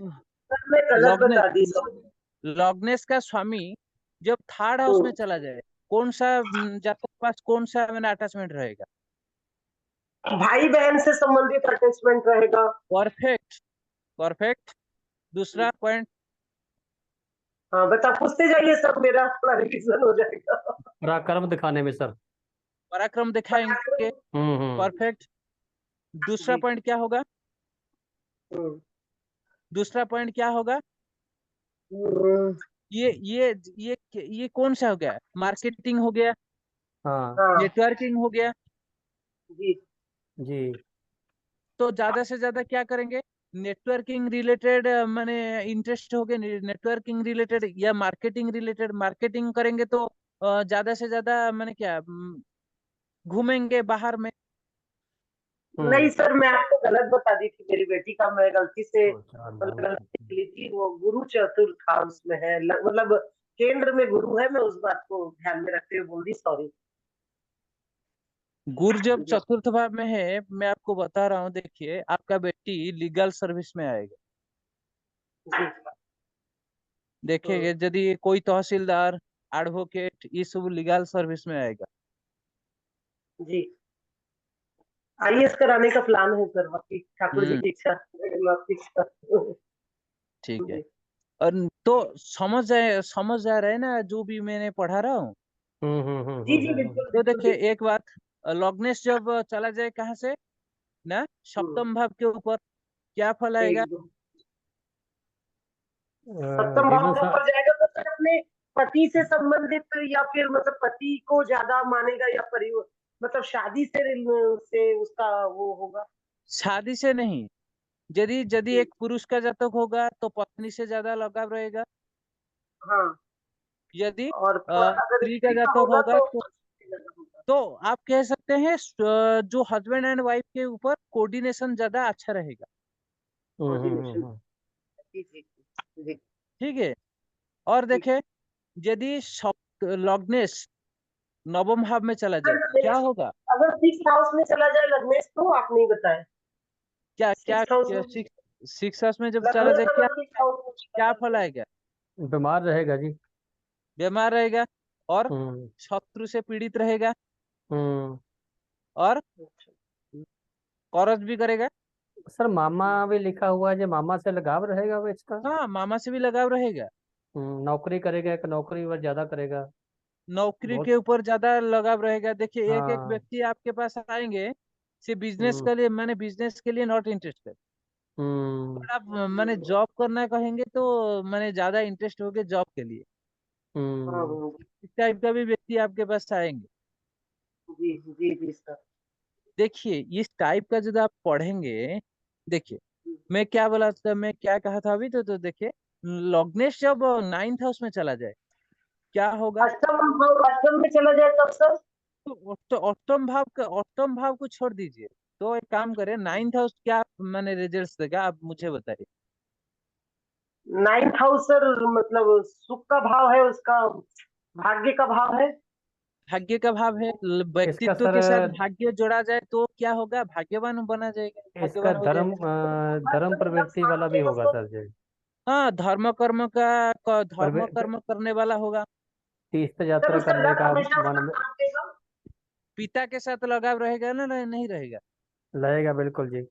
सर मैं गलत लॉग्ने बता दी सब। लॉग्नेस का स्वामी जब 3rd हाउस में चला जाए, कौन सा जातक के पास कौन सा मैंने अटैचमेंट रहेगा? भाई बहन से संबंधित अटैचमेंट रहेगा। Perfect, perfect. दूसरा पॉइंट, हाँ बता, पूछते जाइए सर, मेरा थोड़ा रिविजन हो जाएगा। पराक्रम दिखाने में सर। पराक्रम दिखाएंगे। हम्म। परफेक्ट। दूसरा जी। पॉइंट क्या होगा? हम्म, दूसरा पॉइंट क्या होगा? हम्म, ये कौन सा हो गया? मार्केटिंग हो गया, हाँ हाँ नेटवर्किंग हो गया। जी। जी। तो ज्यादा से ज्यादा क्या करेंगे? नेटवर्किंग रिलेटेड माने इंटरेस्ट हो गए, नेटवर्किंग रिलेटेड या मार्केटिंग रिलेटेड। मार्केटिंग करेंगे तो ज्यादा से ज्यादा माने क्या घूमेंगे बाहर में। नहीं हम्म सर, मैं आपको गलत बता दी थी, मेरी बेटी का मैं गलती से दो चार मतलब नौ गलती कर ली थी। वो गुरु चतुर्थ हाउस में है, मतलब केंद्र में गुरु है। मैं उस बात को ध्यान में रखते हुए बोल दी, सॉरी। गुरु जब जी चतुर्थ भाव में है, मैं आपको बता रहा हूँ, देखिए आपका बेटी लीगल सर्विस में आएगा। जी। देखिए यदि कोई तहसीलदार, एडवोकेट, ये सब लीगल सर्विस में आएगा। जी। आईएएस कराने का प्लान है सर, आपकी ठाकुर जी हम्म, की इच्छा, जगन्नाथ की इच्छा। ठीक है। जी और तो समझ जा रहा है ना जो भी मैंने पढ़ा रहा हूँ? जी जी, बिल्कुल तो बिल्कुल देखिए बिल्कुल। एक बात, लॉग्नेस जब चला जाए कहाँ से ना, हम्म, सप्तम भाव के ऊपर, क्या फल आएगा? एकदम। सप्तम भाव जीवन के सा ऊपर जाएगा तो सर अपने पति से संबंधित, या फिर मतलब पति को ज्यादा मानेगा, या परिवार मतलब शादी से उसका वो होगा। शादी से नहीं, यदि यदि जी। एक पुरुष का जातक होगा तो पत्नी से ज्यादा लगाव रहेगा। हाँ, यदि और अगर स्त्री का स्त्री का जातक होगा होगा तो तो आप कह सकते हैं जो हस्बैंड एंड वाइफ के ऊपर कोऑर्डिनेशन ज्यादा अच्छा रहेगा। कोऑर्डिनेशन। जी जी जी। ठीक है। और ठीक। देखे यदि लॉग्नेस नवम भाव में चला जाए, क्या होगा? अगर 6th हाउस में चला जाए लग्नेश, तो आप नहीं बताए। क्या क्या, 6th हाउस में सिक्स हाउस में जब चला लग्नेश जाए क्या अगर 6th हाउस में क्या चला फल जाए। आएगा? बीमार रहेगा जी। बीमार रहेगा, और हम्म शत्रु से पीड़ित रहेगा, हम्म। और कर्ज भी करेगा। सर मामा भी लिखा हुआ है, जो मामा से लगाव रहेगा वो इसका। हाँ, मामा से भी लगाव रहेगा। नौकरी करेगा, एक नौकरी वह ज्यादा करेगा। नौकरी बहुत। के ऊपर ज्यादा लगाव रहेगा। देखिए एक एक हाँ। व्यक्ति आपके पास आएंगे, सिर्फ बिजनेस हम्म के लिए, मैंने बिजनेस के लिए नॉट इंटरेस्टेड। हम्म बट आप मैंने जॉब करना कहेंगे तो मैंने ज्यादा इंटरेस्ट हो गया जॉब के लिए। हम्म इस टाइप का भी व्यक्ति आपके पास आएंगे। जी जी जी सर। देखिए इस टाइप का जब आप पढ़ेंगे, देखिए मैं क्या बोला था, मैं क्या कहा था अभी, तो देखिए लग्नेश जब 9th हाउस में चला जाए क्या होगा? अष्टम में चला जाए तब सर। तो अष्टम भाव को छोड़ दीजिए। तो एक काम करें, 9th हाउस क्या मैंने रिजल्ट देगा, आप मुझे बताइए। 9th हाउस सर मतलब सुख का भाव है, उसका भाग्य का भाव है। भाग्य का भाव है, व्यक्तित्व सर के साथ भाग्य जोड़ा जाए तो क्या होगा, भाग्यवान बना जाएगा, इसका भाग्यवान हो धर्म जाएगा। धर्म मतलब प्रवृत्ति वाला भी सामने होगा मतलब सर जी। हाँ, धर्म प्रवृत्ति कर्म करने वाला होगा। तीर्थ सर यात्रा उसका करने लक का हमेशा मन मतलब में साथ देगा। पिता के साथ लगाव रहेगा ना, नहीं रहेगा। लगेगा, बिल्कुल जी।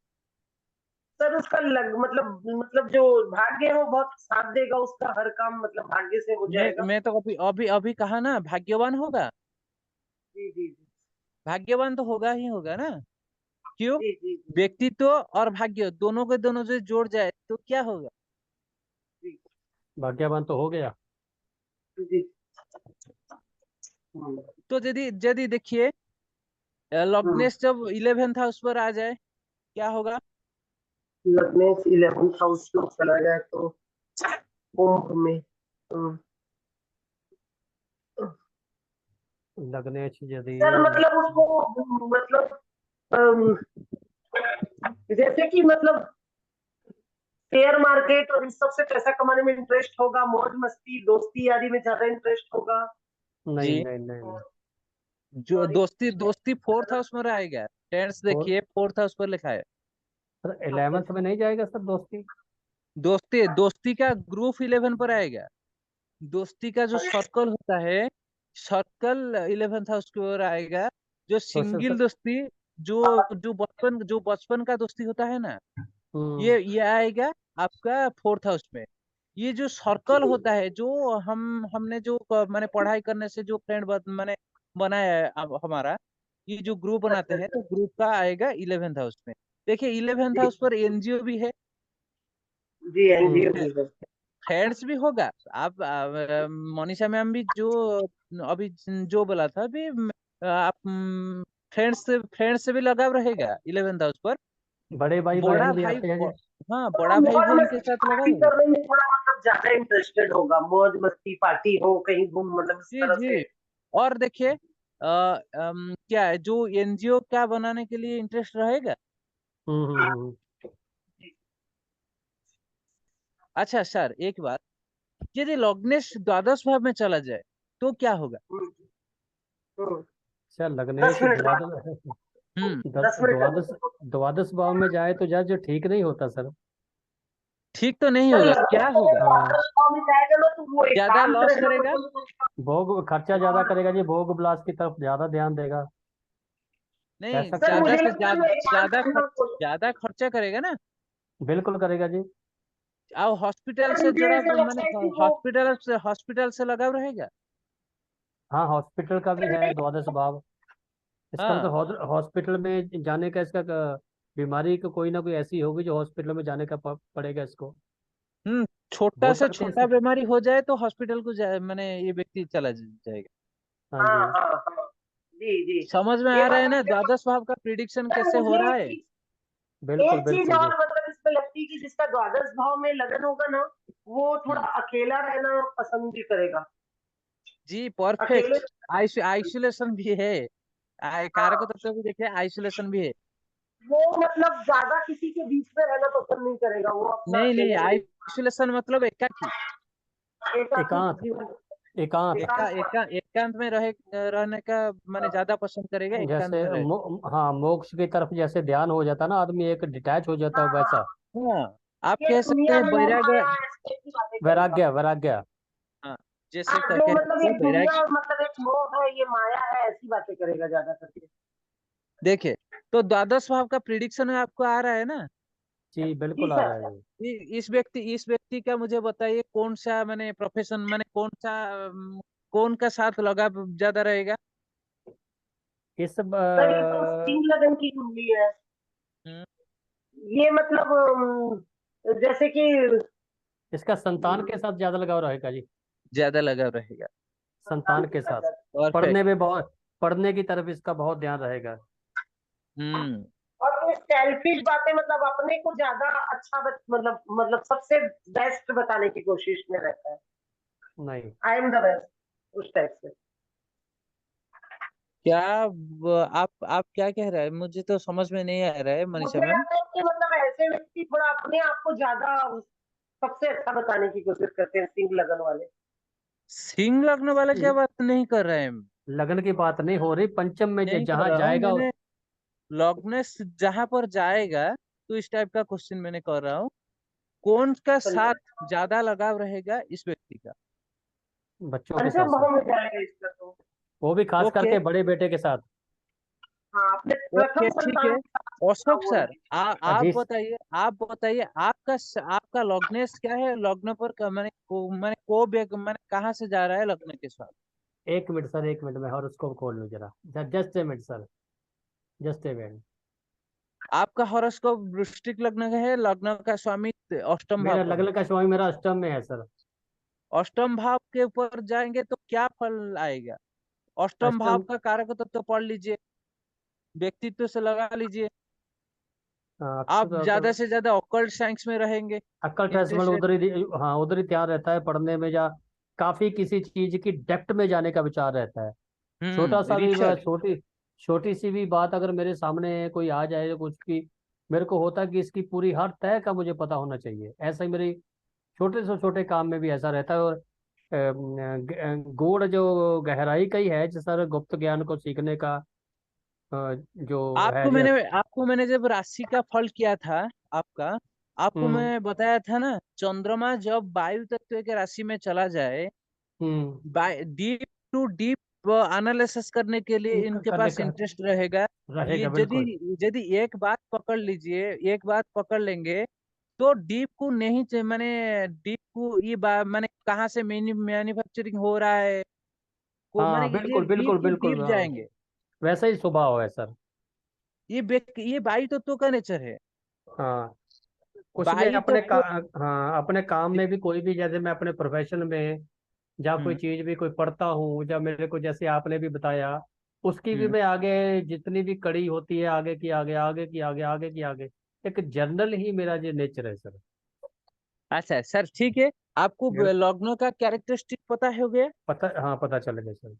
सर उसका लग मतलब जो भाग्य है वो बहुत साथ देगा, उसका हर काम मतलब भाग्य से हो जाएगा। मैं तो अभी अभी अभी कहा ना, भाग्यवान होगा। जी जी जी भाग्यवान तो होगा ही होगा ना। क्यों? जी जी जी व्यक्तित्व और भाग्य दोनों के दोनों से जोड़ जाए तो क्या होगा। जी भाग्यवान तो हो गया। जी। हम्म, तो यदि यदि देखिए, हम्म। लग्नेश जब 11th हाउस पर आ जाए क्या होगा। लग्नेश 11th हाउस में चला जाए तो कुंभ में। हम्म। लग्नेश यदि सर मतलब उसको मतलब अम, जैसे कि मतलब शेयर मार्केट और इस सब से पैसा कमाने में इंटरेस्ट होगा, मौज मस्ती दोस्ती यारी में ज्यादा इंटरेस्ट होगा। नहीं जी, नहीं नहीं नहीं। जो और दोस्ती दोस्ती 4th हाउस में रहेगा। टेंस फोर देखिए 4th हाउस पर लिखा है। सर 11th में नहीं जाएगा सर दोस्ती। दोस्ती दोस्ती का ग्रुप 11 पर आएगा। दोस्ती का जो सर्कल होता है, सर्कल 11th हाउस की ओर आएगा। जो तो सर सिंगल दोस्ती, जो बचपन का दोस्ती होता है ना, हम्म ये आएगा आपका 4th हाउस में। ये जो सर्कल होता है, जो हमने जो मैंने पढ़ाई करने से जो फ्रेंड मैंने बनाया है, अब हमारा ये जो ग्रुप बनाते हैं, तो ग्रुप का आएगा 11th हाउस में। देखिए 11th हाउस पर एनजीओ भी है, जी एनजीओ हम्म। भी है। फ्रेंड्स भी होगा। आप मोनिशा मैम भी जो अभी जो बोला था अभी, आप फ्रेंड्स से भी लगाव रहेगा 11th हाउस पर। बड़े भाई बड़ा बहन भी भाई आते हैं जी। हाँ, तो बड़ा भाई मौज बहन के मस्ती साथ लगाव पार्टी रहेगा। करने में थोड़ा मतलब ज्यादा इंटरेस्टेड होगा, मौज मस्ती पार्टी हो कहीं घूम मतलब इस जी तरह से। जी। और देखिए क्या है, जो एनजीओ क्या बनाने के लिए इंटरेस्ट रहेगा। हम्म हम्म हम्म। अच्छा सर, एक बात, यदि लग्नेश द्वादश भाव में चला जाए तो क्या होगा। हम्म, हम्म। सर दस लग्नेश मिनट बाद हम्म। 10 मिनट द्वादश द्वादश भाव में जाए तो यार जो ठीक नहीं होता सर। ठीक तो नहीं सर होगा, लगता क्या है होगा। द्वादश भाव में जाएगा ना तो वो ज्यादा एकांत लॉस रहना करेगा। पसंद करेगा। भोग खर्चा ज्यादा और करेगा जी, भोग विलास की तरफ ज्यादा ध्यान देगा। कह नहीं, सकते सर हैं ज्यादा मुझे से लगता है वो एकांत रहना ज्यादा खर्चा करेगा ना। बिल्कुल करेगा जी। और हॉस्पिटल सर से मुझे जुड़ा, ऐसा लगता मैंने है कि वो हॉस्पिटल से लगाव रहेगा। हाँ हॉस्पिटल का भी है द्वादश भाव। इसका मतलब हाँ। हॉस्पिटल में जाने का इसका बीमारी को कोई ना कोई ऐसी होगी जो हॉस्पिटल में जाने का पड़ेगा इसको। छोटा हो से सकती है छोटा इसकी। बीमारी हो जाए तो हॉस्पिटल को मैंने ये व्यक्ति चला जाएगा। हाँ हाँ जी। हाँ हाँ जी जी। समझ में ये आ रहा बात है ना मुझे द्वादश भाव का प्रिडिक्शन सर कैसे हो मुझे रहा है। बिल्कुल एक चीज बिल्कुल जी। और मतलब इसमें लगती है कि जिसका द्वादश भाव में लगन होगा ना वो थोड़ा हम्म, अकेला रहना पसंद भी करेगा। जी अकेले। परफेक्ट। आइसोलेशन भी है। कारक हाँ तत्व भी देखिए, आइसोलेशन भी है। वो मतलब ज्यादा किसी के बीच में रहना पसंद नहीं करेगा, वो अपना नहीं नहीं, अकेले में आइसोलेशन मतलब एकाकी। एकाकी एकांत। जीवन। एकांत। एकांत एकांत में रहने का मैंने ज्यादा पसंद करेगा, एकांत जैसे में रहे। हाँ मोक्ष की तरफ जैसे ध्यान हो जाता है ना, आदमी एक डिटैच हो जाता हाँ है हाँ। वैसा। हाँ, आप ये कह सकते दुनिया हैं मोह वैराग्य। माया ऐसे की बातें करेगा। वैराग्य वैराग्य। हाँ, जैसे हाँ जो कह मतलब सकते ये हैं दुनिया वैराग्य। मतलब एक मोह है, ये माया है, ऐसी बातें करेगा ज्यादा करके। देखिए, तो द्वादश भाव का प्रिडिक्शन आपको आ रहा है ना। जी जी बिल्कुल आ रहा सर। है। इस व्यक्ति का मुझे बताइए, कौन सा मैंने प्रोफेशन, मैंने कौन का साथ लगा ज्यादा रहेगा। इस सर ये तो सिंह लगन की कुंडली है। हम्म, ये मतलब जैसे कि इसका संतान के साथ ज्यादा लगाव रहेगा जी। ज्यादा लगा रहेगा। संतान के साथ परफेक्ट। पढ़ने में बहुत, पढ़ने की तरफ इसका बहुत ध्यान रहेगा। हम्म। और ये सेल्फिश बातें मतलब अपने को ज्यादा अच्छा मतलब सबसे बेस्ट बताने की कोशिश में रहता है। नहीं। आई एम द बेस्ट उस टाइप से। क्या आप क्या कह रहे हैं, मुझे तो समझ में नहीं आ रहा है मनीषा मुझे मैम। लगता है कि मतलब ऐसे व्यक्ति थोड़ा अपने आप को ज्यादा सबसे अच्छा बताने की कोशिश करते हैं, सिंह लगन वाले। सिंह लगने वाले क्या बात नहीं कर रहे हैं। लगन की बात नहीं हो रही, पंचम में नहीं कर जहाँ रहा हूँ जाएगा। मैंने, लॉगनेस जहां पर जाएगा, तो इस टाइप का क्वेश्चन मैंने कर रहा हूँ, कौन का साथ ज्यादा लगाव रहेगा इस व्यक्ति का। बच्चों के साथ पंचम साथ, भाव में जाएगा इसका तो। वो भी खास ओके करके बड़े बेटे के साथ। हाँ, अपने ओके प्रथम ठीक है। संतान का अशोक वो सर, रहेगा। आप अजीज, बताइए, आपका लग्नेश क्या है, लग्न पर मैंने मैंने कहाँ से जा रहा है लग्न के साथ। एक मिनट सर, एक मिनट में हॉरोस्कोप खोल लूँ जरा। Just a minute sir, just a minute. आपका हॉरोस्कोप वृश्चिक लग्न का है, लग्न का स्वामी अष्टम भाव मेरा पर है। लगन का स्वामी मेरा अष्टम में है सर। अष्टम भाव के ऊपर जाएंगे तो क्या फल आएगा। अष्टम भाव अष्टम, का कारक तो पढ़ लीजिए, व्यक्तित्व से लगा लीजिए। आप ज्यादा अक्षर, से ज्यादा ऑकल्ट साइंस में रहेंगे, अक्कल टेस्ट मतलब इंटरेस्ट उधर रहते। ही, हाँ उधर ही ध्यान रहता है पढ़ने में, या काफी किसी चीज की डेप्थ में जाने का विचार रहता है। छोटा सा भी रिसर्च। छोटी छोटी सी भी बात अगर मेरे सामने कोई आ जाए कुछ की, मेरे को होता है कि इसकी पूरी हर तय का मुझे पता होना चाहिए। ऐसा ही मेरी छोटे से छोटे काम में भी ऐसा रहता है। और गूढ़ जो गहराई का ही है जो सर, गुप्त ज्ञान को सीखने का जो है जो। आपको मैंने जब राशि का फल किया था आपका, आपको हम्म। मैं बताया था ना, चंद्रमा जब वायु तत्व के राशि में चला जाए, हम्म। डीप टू डीप एनालिसिस करने के लिए इनके करने पास का इंटरेस्ट रहेगा। ये रहेगा यदि बिल्कुल। यदि एक बात पकड़ लीजिए, एक बात पकड़ लेंगे, तो डीप को नहीं मैंने डीप को मैंने कहाँ से मैन्युफैक्चरिंग हो रहा है, को मैंने हाँ ये बिल्कुल डीप बिल्कुल टू बिल्कुल, डीप हाँ। जाएंगे। वैसा ही स्वभाव है सर। ये वायु तत्व का नेचर है। हाँ, कुछ मैं वायु अपने तत्व। हाँ अपने काम में भी कोई भी, जैसे मैं अपने प्रोफेशन में जहाँ कोई हम्म चीज भी कोई पढ़ता हूँ, जब मेरे को जैसे आपने भी बताया, उसकी भी हम्म मैं आगे जितनी भी कड़ी होती है, आगे की आगे, आगे की आगे, आगे की आगे, एक जनरल ही मेरा जो नेचर है सर। अच्छा सर ठीक है। आपको ये लग्न का कैरेक्टरिस्टिक पता हो गया। पता, हाँ पता चल गया सर।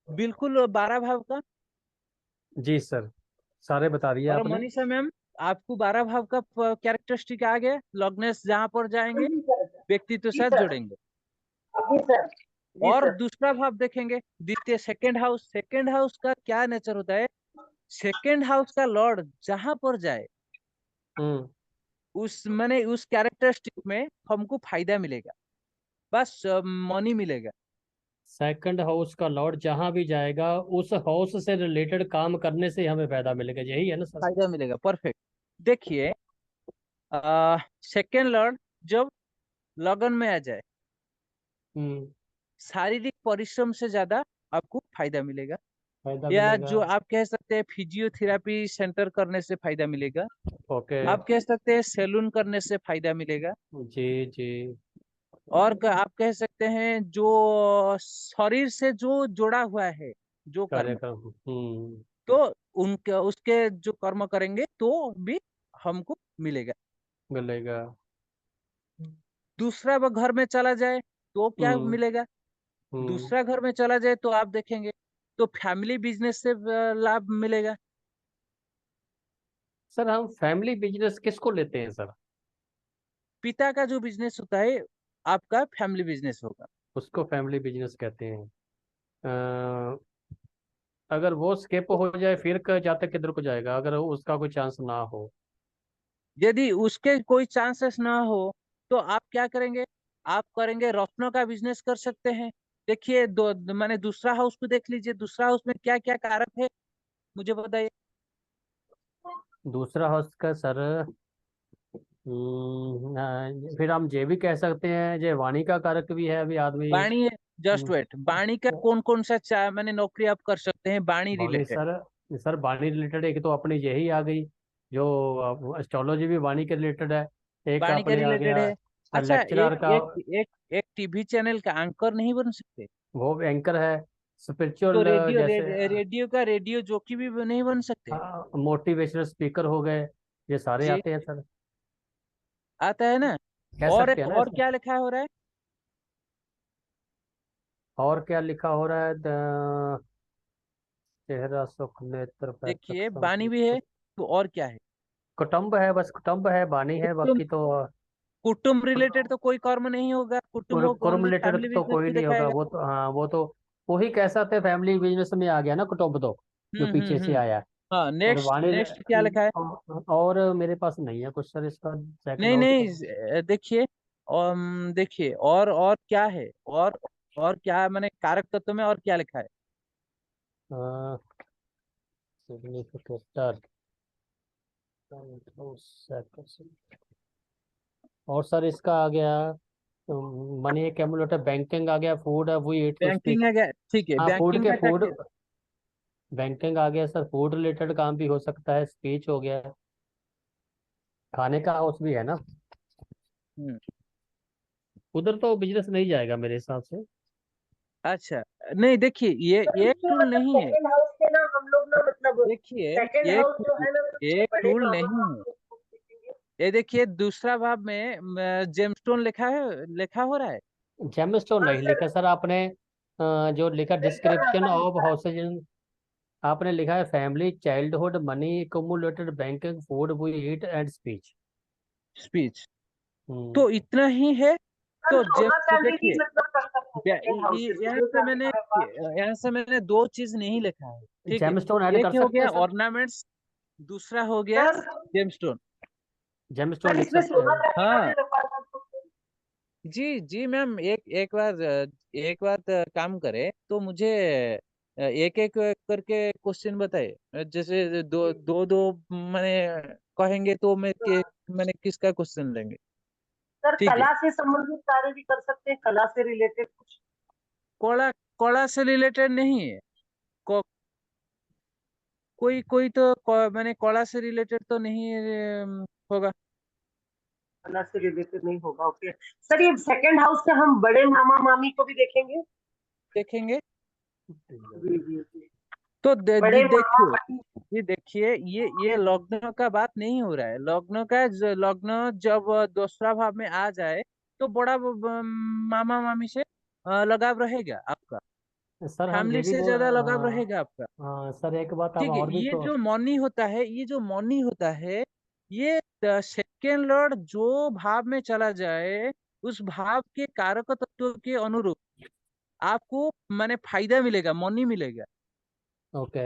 बिल्कुल 12 भाव का। जी सर, सारे बता दिए और आपने। मनीषा मैम, आपको 12 भाव का कैरेक्टरिस्टिक आ गया, लग्नेस जहां पर जाएंगे जी सर। व्यक्ति के जी साथ सर। जुड़ेंगे। जी सर। जी और सर। दूसरा भाव देखेंगे, द्वितीय सेकेंड हाउस का क्या नेचर होता है। सेकेंड हाउस का लॉर्ड जहां पर जाए, हम्म। उस कैरेक्टरिस्टिक में हमको फायदा मिलेगा, बस मनी मिलेगा। सेकंड हाउस का लॉर्ड जहां भी जाएगा, उस हाउस से रिलेटेड काम करने से हमें फायदा मिलेगा, यही है ना सर? फायदा मिलेगा, परफेक्ट। देखिए, सेकेंड लॉर्ड जब लगन में आ जाए, हम्म। शारीरिक परिश्रम से ज्यादा आपको फायदा मिलेगा। फायदा या मिलेगा। जो आप कह सकते हैं फिजियोथेरापी सेंटर करने से फायदा मिलेगा। ओके। आप कह सकते हैं सैलून करने से फायदा मिलेगा। जी जी। और आप कह सकते हैं जो शरीर से जो जुड़ा हुआ है, जो कर्म, कार्यक्रम। हम्म। तो उनके उसके जो कर्म करेंगे तो भी हमको मिलेगा। मिलेगा। दूसरा वो घर में चला जाए तो क्या हम्म। मिलेगा। हम्म। दूसरा घर में चला जाए तो आप देखेंगे, तो फैमिली बिजनेस से लाभ मिलेगा। सर हम फैमिली बिजनेस किसको लेते हैं सर? पिता का जो बिजनेस होता है, आपका फैमिली बिजनेस होगा। उसको फैमिली बिजनेस कहते हैं। अ, अगर वो स्किप हो जाए फिर जाते किधर को जाएगा, अगर उसका कोई चांस ना हो? यदि उसके कोई चांसेस ना हो, तो आप क्या करेंगे, आप करेंगे रत्नों का बिजनेस कर सकते हैं। देखिए, मैंने दूसरा हाउस को देख लीजिए, दूसरा हाउस में क्या क्या कारक है, मुझे बताइए। दूसरा हाउस का सर, फिर हम ये भी कह सकते हैं, ये वाणी का कारक भी है अभी आदमी। वाणी है, जस्ट हम्म, वेट, वाणी का कौन कौन सा मैंने नौकरी आप कर सकते हैं वाणी वाणी रिलेटेड। सर, सर वाणी रिलेटेड एक तो अपनी यही आ गई, जो एस्ट्रोलॉजी भी वाणी के रिलेटेड है। एक वाणी का अपने आ रिलेटेड गया है। अच्छा, लेक्चरर एक का, एक एक एक टीवी चैनल का एंकर नहीं बन सकते। वो एंकर है। तो स्पिरिचुअल जैसे रेडियो जॉकी भी नहीं बन सकते। मोटिवेशनल स्पीकर हो गए, ये सारे जी, आते हैं सर। आता है ना। कह और सकते एक हैं ना और इसमें। क्या लिखा हो रहा है। और क्या लिखा हो रहा है? चेहरा सुख नेत्र पैतृक देखिए, वाणी भी है, तो और क्या है। कुटुंब है, बस कुटुंब है, बानी है, कुटुंब, बाकी तो कुटुंब रिलेटेड तो कोई कर्म नहीं होगा, कुटुंब कुर्म ओनली रिलेटेड फैमिली तो बिजनेस कोई को नहीं होगा, दिखाएगा। वो तो हाँ वो तो वही कैसा थे, फैमिली बिजनेस में आ गया ना कुटुंब तो, जो पीछे से हम्म। आया। हाँ, और नेक्स्ट वाणिज्य, नेक्स्ट क्या लिखा है? और मेरे पास नहीं है कुछ सर इसका, सेकंड नहीं हाउस नहीं, का। देखिए, देखिए और क्या है, और क्या मैंने कारक तत्व में और क्या लिखा है? सिग्निफिकेटर, और सर इसका आ गया मनी एक्यूमुलेटर, बैंकिंग आ गया, फूड है वही एट टू बैंकिंग स्पीक। है क्या? ठीक है, हाँ फूड बैंकिंग के में क्या फूड, क्या? बैंकिंग आ गया सर, फूड रिलेटेड काम भी हो सकता है, स्पीच हो गया, खाने का हाउस भी है ना। हम्म। उधर तो बिजनेस नहीं जाएगा मेरे हिसाब से। अच्छा, नहीं देखिए, ये एक ये टूल मतलब नहीं है। सेकंड हाउस के ना हम लोग ना मतलब देखिए, सेकंड एक हाउस जो है ना सबसे एक बड़े टूल मामा नहीं है। मामी को देखेंगे। ये देखिए, दूसरा भाग में जेमस्टोन लिखा है, लिखा हो रहा है। जेमस्टोन हाँ नहीं सर, लिखा सर आपने। जो लिखा बिल्कुल डिस्क्रिप्शन आता ऑफ लिखा है। हाउसेज, आपने लिखा है family, childhood, money accumulated, banking, food we eat and speech. Speech, hmm. तो इतना ही है। सर तो सोलह तो फैमिली भी देखिए, मतलब कर सकते हैं सेकंड हाउस से, यहाँ सोलह से फैमिली मैंने का व्यापार। दो चीज नहीं लिखा है। ठीक है, जेमस्टोन ऐड कर एक हो सकते गया हैं सर। ऑर्नामेंट्स, दूसरा हो गया सर जेमस्टोन। जेमस्टोन सर लिख इसमें सकते सोलह हैं। फैमिली का भी हाँ व्यापार कर सकते हैं। जी जी मैम, एक बार काम करे तो मुझे एक एक करके क्वेश्चन बताए। जैसे दो जी, दो दो मैंने कहेंगे तो मैंने किसका क्वेश्चन लेंगे? सर ठीक है, कला से संबंधित कार्य भी कर सकते हैं, कला से रिलेटेड कुछ। कला, कला से रिलेटेड नहीं है। को, कोई तो मैंने कला से रिलेटेड तो नहीं होगा। कला से रिलेटेड नहीं होगा, ओके। सर ये सेकंड हाउस से हम बड़े मामा मामी को भी देखेंगे। देखेंगे। जी जी जी। तो बड़े मामा देखिए, बड़ी। ये देखिए, ये लग्न का बात नहीं हो रहा है। लग्न का लग्न जब दूसरा भाव में आ जाए तो बड़ा मामा मामी से लगाव रहेगा आपका, सर हम ये फैमिली भी से बोल, ज्यादा लगाव हाँ रहेगा आपका। हाँ सर एक बात हम ठीक है, और भी ये तो। जो मनी होता है, ये सेकेंड लॉर्ड जो भाव में चला जाए, उस भाव के कारक तत्व के अनुरूप आपको माने फायदा मिलेगा, मनी मिलेगा। ओके।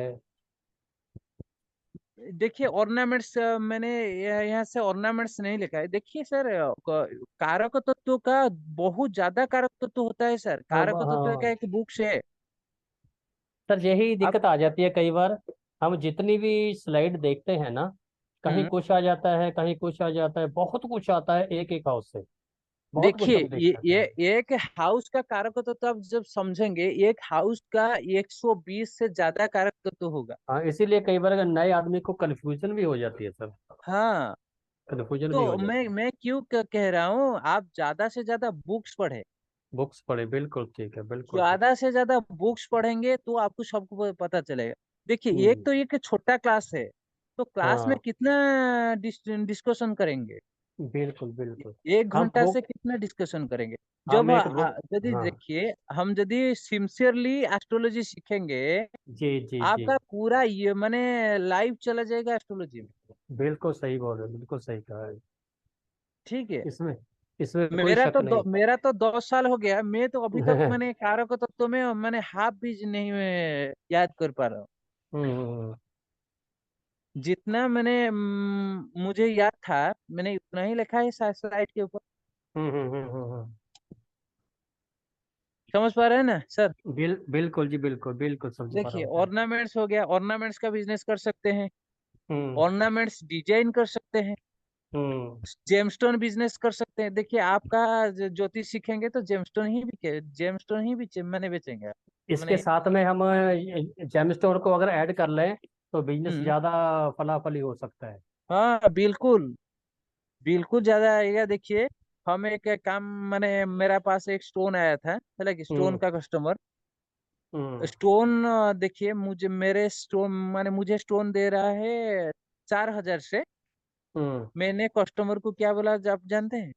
देखिए ऑर्नामेंट्स, मैंने यहाँ से ऑर्नामेंट्स नहीं लिखा है। देखिए सर, कारक तत्व का बहुत ज्यादा कारक तत्व होता है सर। हाँ कारक तत्व का हाँ एक बुक्स है। सर, यही आप दिक्कत आ जाती है कई बार। हम जितनी भी स्लाइड देखते हैं ना, कहीं हम्म, कुछ आ जाता है, कहीं कुछ आ जाता है, बहुत कुछ आता है एक एक हाउस से, बहुत कुछ देखिए, हम देख लेते हैं। ये एक हाउस का कारक तत्व आप जब समझेंगे, एक हाउस का 120 से ज्यादा कारक तत्व होगा। हाँ इसीलिए कई बार अगर नए आदमी को कंफ्यूजन भी हो जाती है सर, हाँ, कंफ्यूजन भी तो हो जाती है। मैं क्यों कह रहा हूँ, आप ज्यादा से ज्यादा बुक्स पढ़े। बुक्स पढ़े, बिल्कुल ठीक है, बिल्कुल ठीक। ज्यादा से ज्यादा बुक्स पढ़ेंगे तो आपको सबको पता चलेगा। देखिए, एक हम्म। तो ये कि छोटा क्लास है, तो क्लास में हाँ कितना डिस्कशन करेंगे? बिल्कुल बिल्कुल। एक हम घंटा से बुक, कितना डिस्कशन करेंगे? जब हम एक बुक, यदि हाँ देखिए, हम यदि सिंसियरली एस्ट्रोलॉजी सीखेंगे, जी जी जी, आपका पूरा ये माने लाइफ चला जाएगा एस्ट्रोलॉजी में। बिल्कुल सही बोल रहे हो, बिल्कुल सही कहा है। ठीक है, इसमें इसमें कोई शक नहीं। मेरा तो 10 साल हो गया, मैं तो अभी तक मैंने कारक तत्व में मैंने हाफ भी नहीं याद कर पा रहा हूँ। हम्म। जितना मैंने मुझे याद था, मैंने उतना ही लिखा है स्लाइड के ऊपर। समझ पा रहे हैं ना सर? बिल्कुल जी, बिल्कुल बिल्कुल समझ पा रहा देखिए, हूँ सर। ऑर्नामेंट्स हो गया, ऑर्नामेंट्स का बिजनेस कर सकते हैं। हम्म ऑर्नामेंट्स डिजाइन कर सकते हैं। हम्म। जेमस्टोन बिजनेस कर सकते हैं। देखिए, आपका ज्योतिष सीखेंगे तो जेमस्टोन ही मैंने बेचेंगे आप। इसके मैंने साथ में हम जेम स्टोर को अगर ऐड कर लें तो बिजनेस हम्म, ज्यादा फलाफली हो सकता है। हाँ बिल्कुल, बिल्कुल ज्यादा आएगा। देखिए, हम एक काम, मैंने मेरा पास एक स्टोन आया था, मतलब स्टोन हम्म का कस्टमर। हम्म स्टोन, देखिए, मेरे स्टोन माने मुझे स्टोन दे रहा है 4,000 से। हम्म मैंने कस्टमर को क्या बोला आप जानते हैं?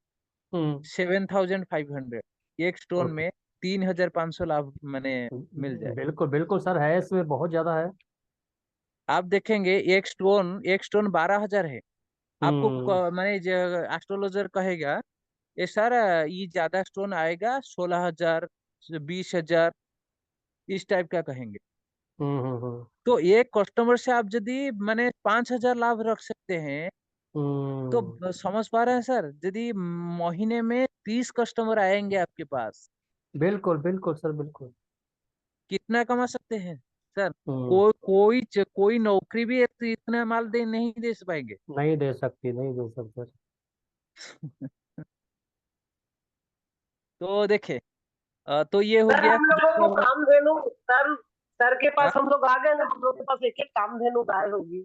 हम्म। 7,500। एक स्टोन ओके। में 3,500 लाभ मैंने मिल जाए। बिल्कुल बिल्कुल सर, है इसमें बहुत ज्यादा है। आप देखेंगे, एक स्टोन 12,000 है। आपको हम्म मैंने एस्ट्रोलॉजर कहेगा, ये सर, ये ज्यादा स्टोन आएगा 16,000, 20,000। इस टाइप का कहेंगे। हम्म। तो एक कस्टमर से आप यदि मैंने 5,000 लाभ रख सकते हैं, तो समझ पा रहे हैं सर, यदि महीने में 30 कस्टमर आएंगे आपके पास, बिल्कुल बिल्कुल सर, बिल्कुल। कितना कमा सकते हैं सर? हम्म। कोई नौकरी भी इतना माल दे नहीं दे पाएंगे। नहीं दे सकती, नहीं दे सकते। तो देखे, तो ये हो सर गया हम लोगों को फिर। कामधेनु, सर सर के हाँ, पास हम लोग आ गए ना, हम लोग के पास एक एक कामधेनु गाय होगी।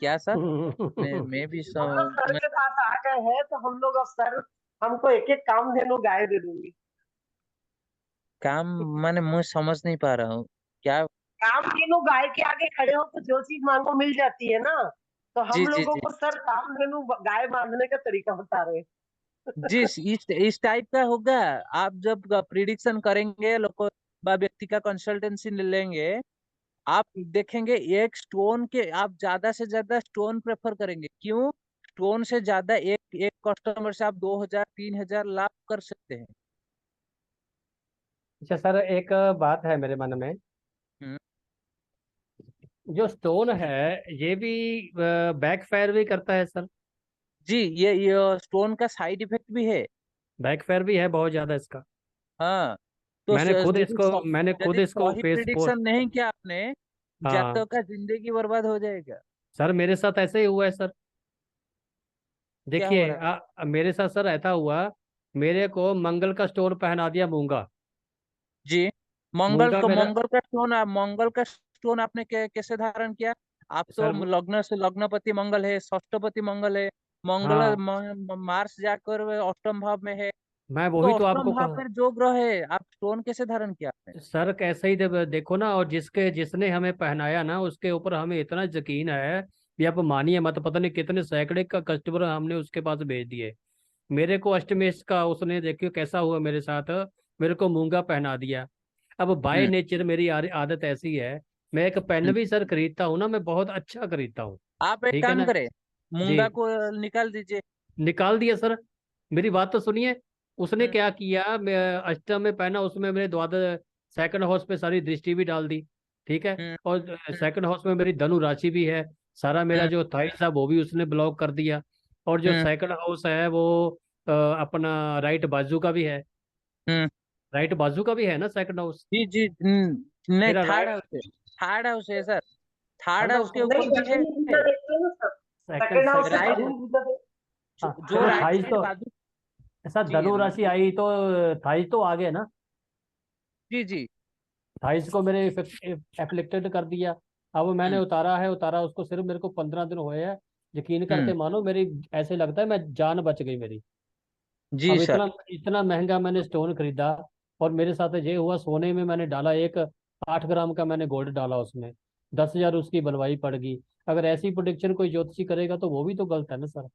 क्या सर? मैं भी हम लोग सर मैं, के पास आ गए हैं तो हम लोग अब सर हमको एक एक कामधेनु गाय दे देंगे। काम मैंने मुझे समझ नहीं पा रहा हूँ क्या। कामधेनु गाय के आगे खड़े हो तो जो चीज मांगो मिल जाती है ना, तो जी हम जी लोगों जी को सर कामधेनु गाय बांधने का तरीका बता रहे हैं। जी, इस टाइप का होगा। आप जब प्रिडिक्शन करेंगे, लोग व्यक्ति का कंसल्टेंसी लेंगे, आप देखेंगे एक स्टोन के आप ज्यादा से ज्यादा स्टोन प्रेफर करेंगे। क्यों? स्टोन से ज्यादा एक एक कस्टमर से आप 2,000 3,000 लाभ कर सकते हैं। अच्छा सर, एक बात है मेरे मन में। हम्म, जो स्टोन है, ये भी बैकफायर भी करता है सर? जी, ये स्टोन का साइड इफेक्ट भी है। बैकफायर भी है बहुत ज्यादा इसका। हाँ, तो मैंने खुद यदि इसको सही फेस पोस्ट। प्रिडिक्शन नहीं किया आपने, हाँ जातक का जिंदगी बर्बाद हो जाएगा। सर, मेरे साथ ऐसे ही हुआ है सर। क्या हो देखिए, रहा है? मेरे साथ सर ऐसा हुआ। मेरे को मंगल का स्टोन पहना दिया, मूंगा। जी, मूंगा मेरा। मंगल का स्टोन आपने कैसे धारण किया? आप तो सर लग्न से लग्नपति मंगल है, षष्ठपति मंगल है, मंगल हाँ, मार्स जाकर अष्टम भाव में है। मैं वही तो तो अष्टम आपको भाव कहा। में जो ग्रह है, आप स्टोन कैसे धारण किया आपने? सर कैसे ही देखो ना, और जिसने हमें पहनाया ना, उसके ऊपर हमें इतना यकीन है कि आप मानिए मत, पता नहीं कितने सैकड़े का कस्टमर हमने उसके पास भेज दिए। मेरे को अष्टमेश का उसने, देखियो कैसा हुआ मेरे साथ। मेरे को मूंगा पहना दिया। अब बाय हम्म नेचर मेरी आदत ऐसी है। मैं एक पेन हम्म। भी सर खरीदता हूँ ना, मैं बहुत अच्छा खरीदता हूँ। आप एक ठीक है काम ना? करें, जी। मूंगा को निकाल दीजिए। निकाल दिया सर। मेरी बात तो सुनिए। उसने हम्म क्या किया, मैं अष्टम में पहना, उसमें मेरे द्वादश सेकंड हाउस पे सारी दृष्टि भी डाल दी। ठीक है। हम्म और हम्म सेकंड हाउस में मेरी धनु राशि भी है। सारा मेरा हम्म जो थाई था वो भी उसने ब्लॉक कर दिया। और जो हम्म सेकंड हाउस है वो अपना राइट बाजू का भी है। हम्म। राइट बाजू का भी है ना सेकंड हाउस? जी जी, नहीं, मेरा थर्ड राइट हाउस है। थर्ड हाउस है sir, third third house house के है। ऊपर नहीं, भी है। जमीन पूजा देखते हैं ना सर, सेकंड सेकंड हाउस से राइट, सेकंड जमीन पूजा हाँ, जो चलो राइट थाइस साइड तो। बाजू। ऐसा जी धनु राशि आई तो थाइस तो आगे ना। जी जी। थाइस को मेरे एफ्लिक्टेड कर दिया। अब मैंने हम्म उतारा है, उतारा उसको सिर्फ मेरे को 15 दिन हुए हैं। यकीन हम्म। करके मानो, मेरी ऐसे लगता है मैं जान बच गई मेरी। जी अब सर। इतना इतना महंगा मैंने स्टोन खरीदा। और मेरे साथ ये हुआ, सोने में मैंने डाला एक 8 ग्राम का मैंने गोल्ड डाला उसमें। 10,000 उसकी बनवाई पड़ गई। अगर ऐसी प्रोडिक्शन कोई ज्योतिषी करेगा तो वो भी तो गलत है ना सर।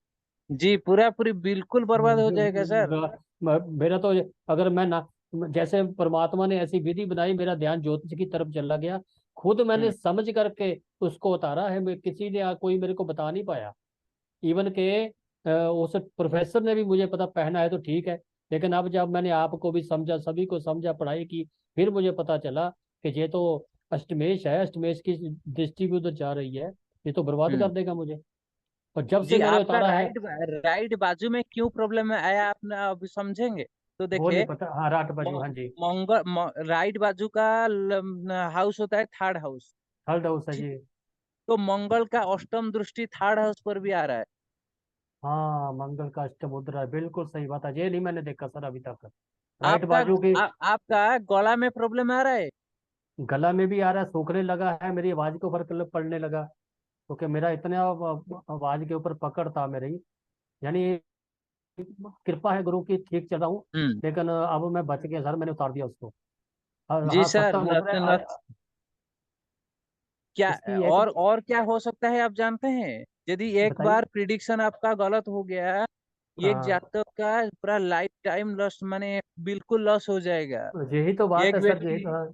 जी, पूरा पूरी बिल्कुल बर्बाद हो जाएगा सर। मेरा तो, अगर मैं ना, जैसे परमात्मा ने ऐसी विधि बनाई, मेरा ध्यान ज्योतिष की तरफ चला गया। खुद मैंने हम्म समझ करके उसको उतारा है। किसी ने कोई मेरे को बता नहीं पाया। इवन के उस प्रोफेसर ने भी, मुझे पता पहना है तो ठीक है। लेकिन अब जब मैंने आपको भी समझा, सभी को समझा, पढ़ाई की, फिर मुझे पता चला कि ये तो अष्टमेश है, अष्टमेश की दृष्टि भी उधर जा रही है। ये तो बर्बाद हम्म। कर देगा मुझे। और जब से जी, मैंने आपका उतारा है। राइट बाजू में क्यों प्रॉब्लम आया आप अभी समझेंगे? तो वो नहीं देखिए, पता, हाँ, रात बाजू, हाँ जी। राइट बाजू का हाउस होता है थर्ड हाउस। थर्ड हाउस है ठीक, जी। तो मंगल का अष्टम दृष्टि थर्ड हाउस पर भी आ रहा है। हाँ, मंगल का अष्टमुद्रा है, बिल्कुल सही बात है। ये नहीं मैंने देखा सर अभी तक। राइट आपका बाजू की। आपका गला में प्रॉब्लम आ रहा है। गला में भी आ रहा है, सूखने लगा है, मेरी आवाज के ऊपर पड़ने लगा। क्योंकि मेरा इतना आवाज के ऊपर पकड़ था मेरी। यानी कृपा है गुरु की, ठीक चल रहा हूँ। हम्म। लेकिन अब मैं बच गया सर, मैंने उतार दिया उसको। हाँ जी हाँ, सर, सप्तम मुद्रा क्या इसकी एक। और क्या हो सकता है आप जानते हैं? यदि एक बताइए। बार प्रिडिक्शन आपका गलत हो गया, एक हाँ, जातक का पूरा लाइफ टाइम लॉस, माने बिल्कुल लॉस हो जाएगा। यही तो बात एक है सर, यही व्यक्ति, तो हाँ।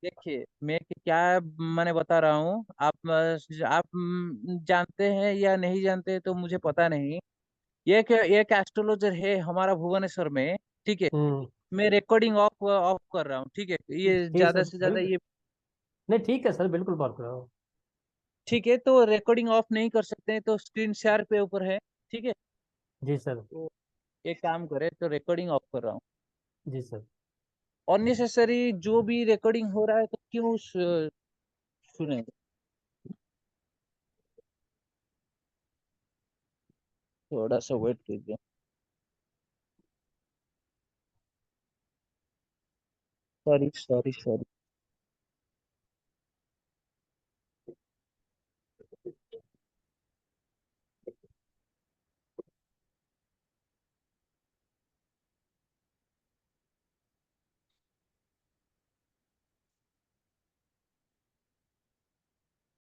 देखिए मैं क्या मैंने बता रहा हूँ, आप जानते हैं या नहीं जानते तो मुझे पता नहीं। एक एक एस्ट्रोलॉजर है हमारा भुवनेश्वर में, ठीक है। हम्म मैं रिकॉर्डिंग ऑफ ऑफ कर रहा हूँ, ठीक है, ये जी ज्यादा सर, से ज्यादा ये। नहीं ठीक है सर, बिल्कुल बात करो। ठीक है, तो रिकॉर्डिंग ऑफ नहीं कर सकते हैं तो स्क्रीन शेयर पे ऊपर है, ठीक है। जी सर। तो एक काम करे, तो रिकॉर्डिंग ऑफ कर रहा हूँ। जी सर। अननेसेसरी जो भी रिकॉर्डिंग हो रहा है तो क्यों सुनेंगे। थोड़ा सा वेट कीजिए। Sorry sorry sorry.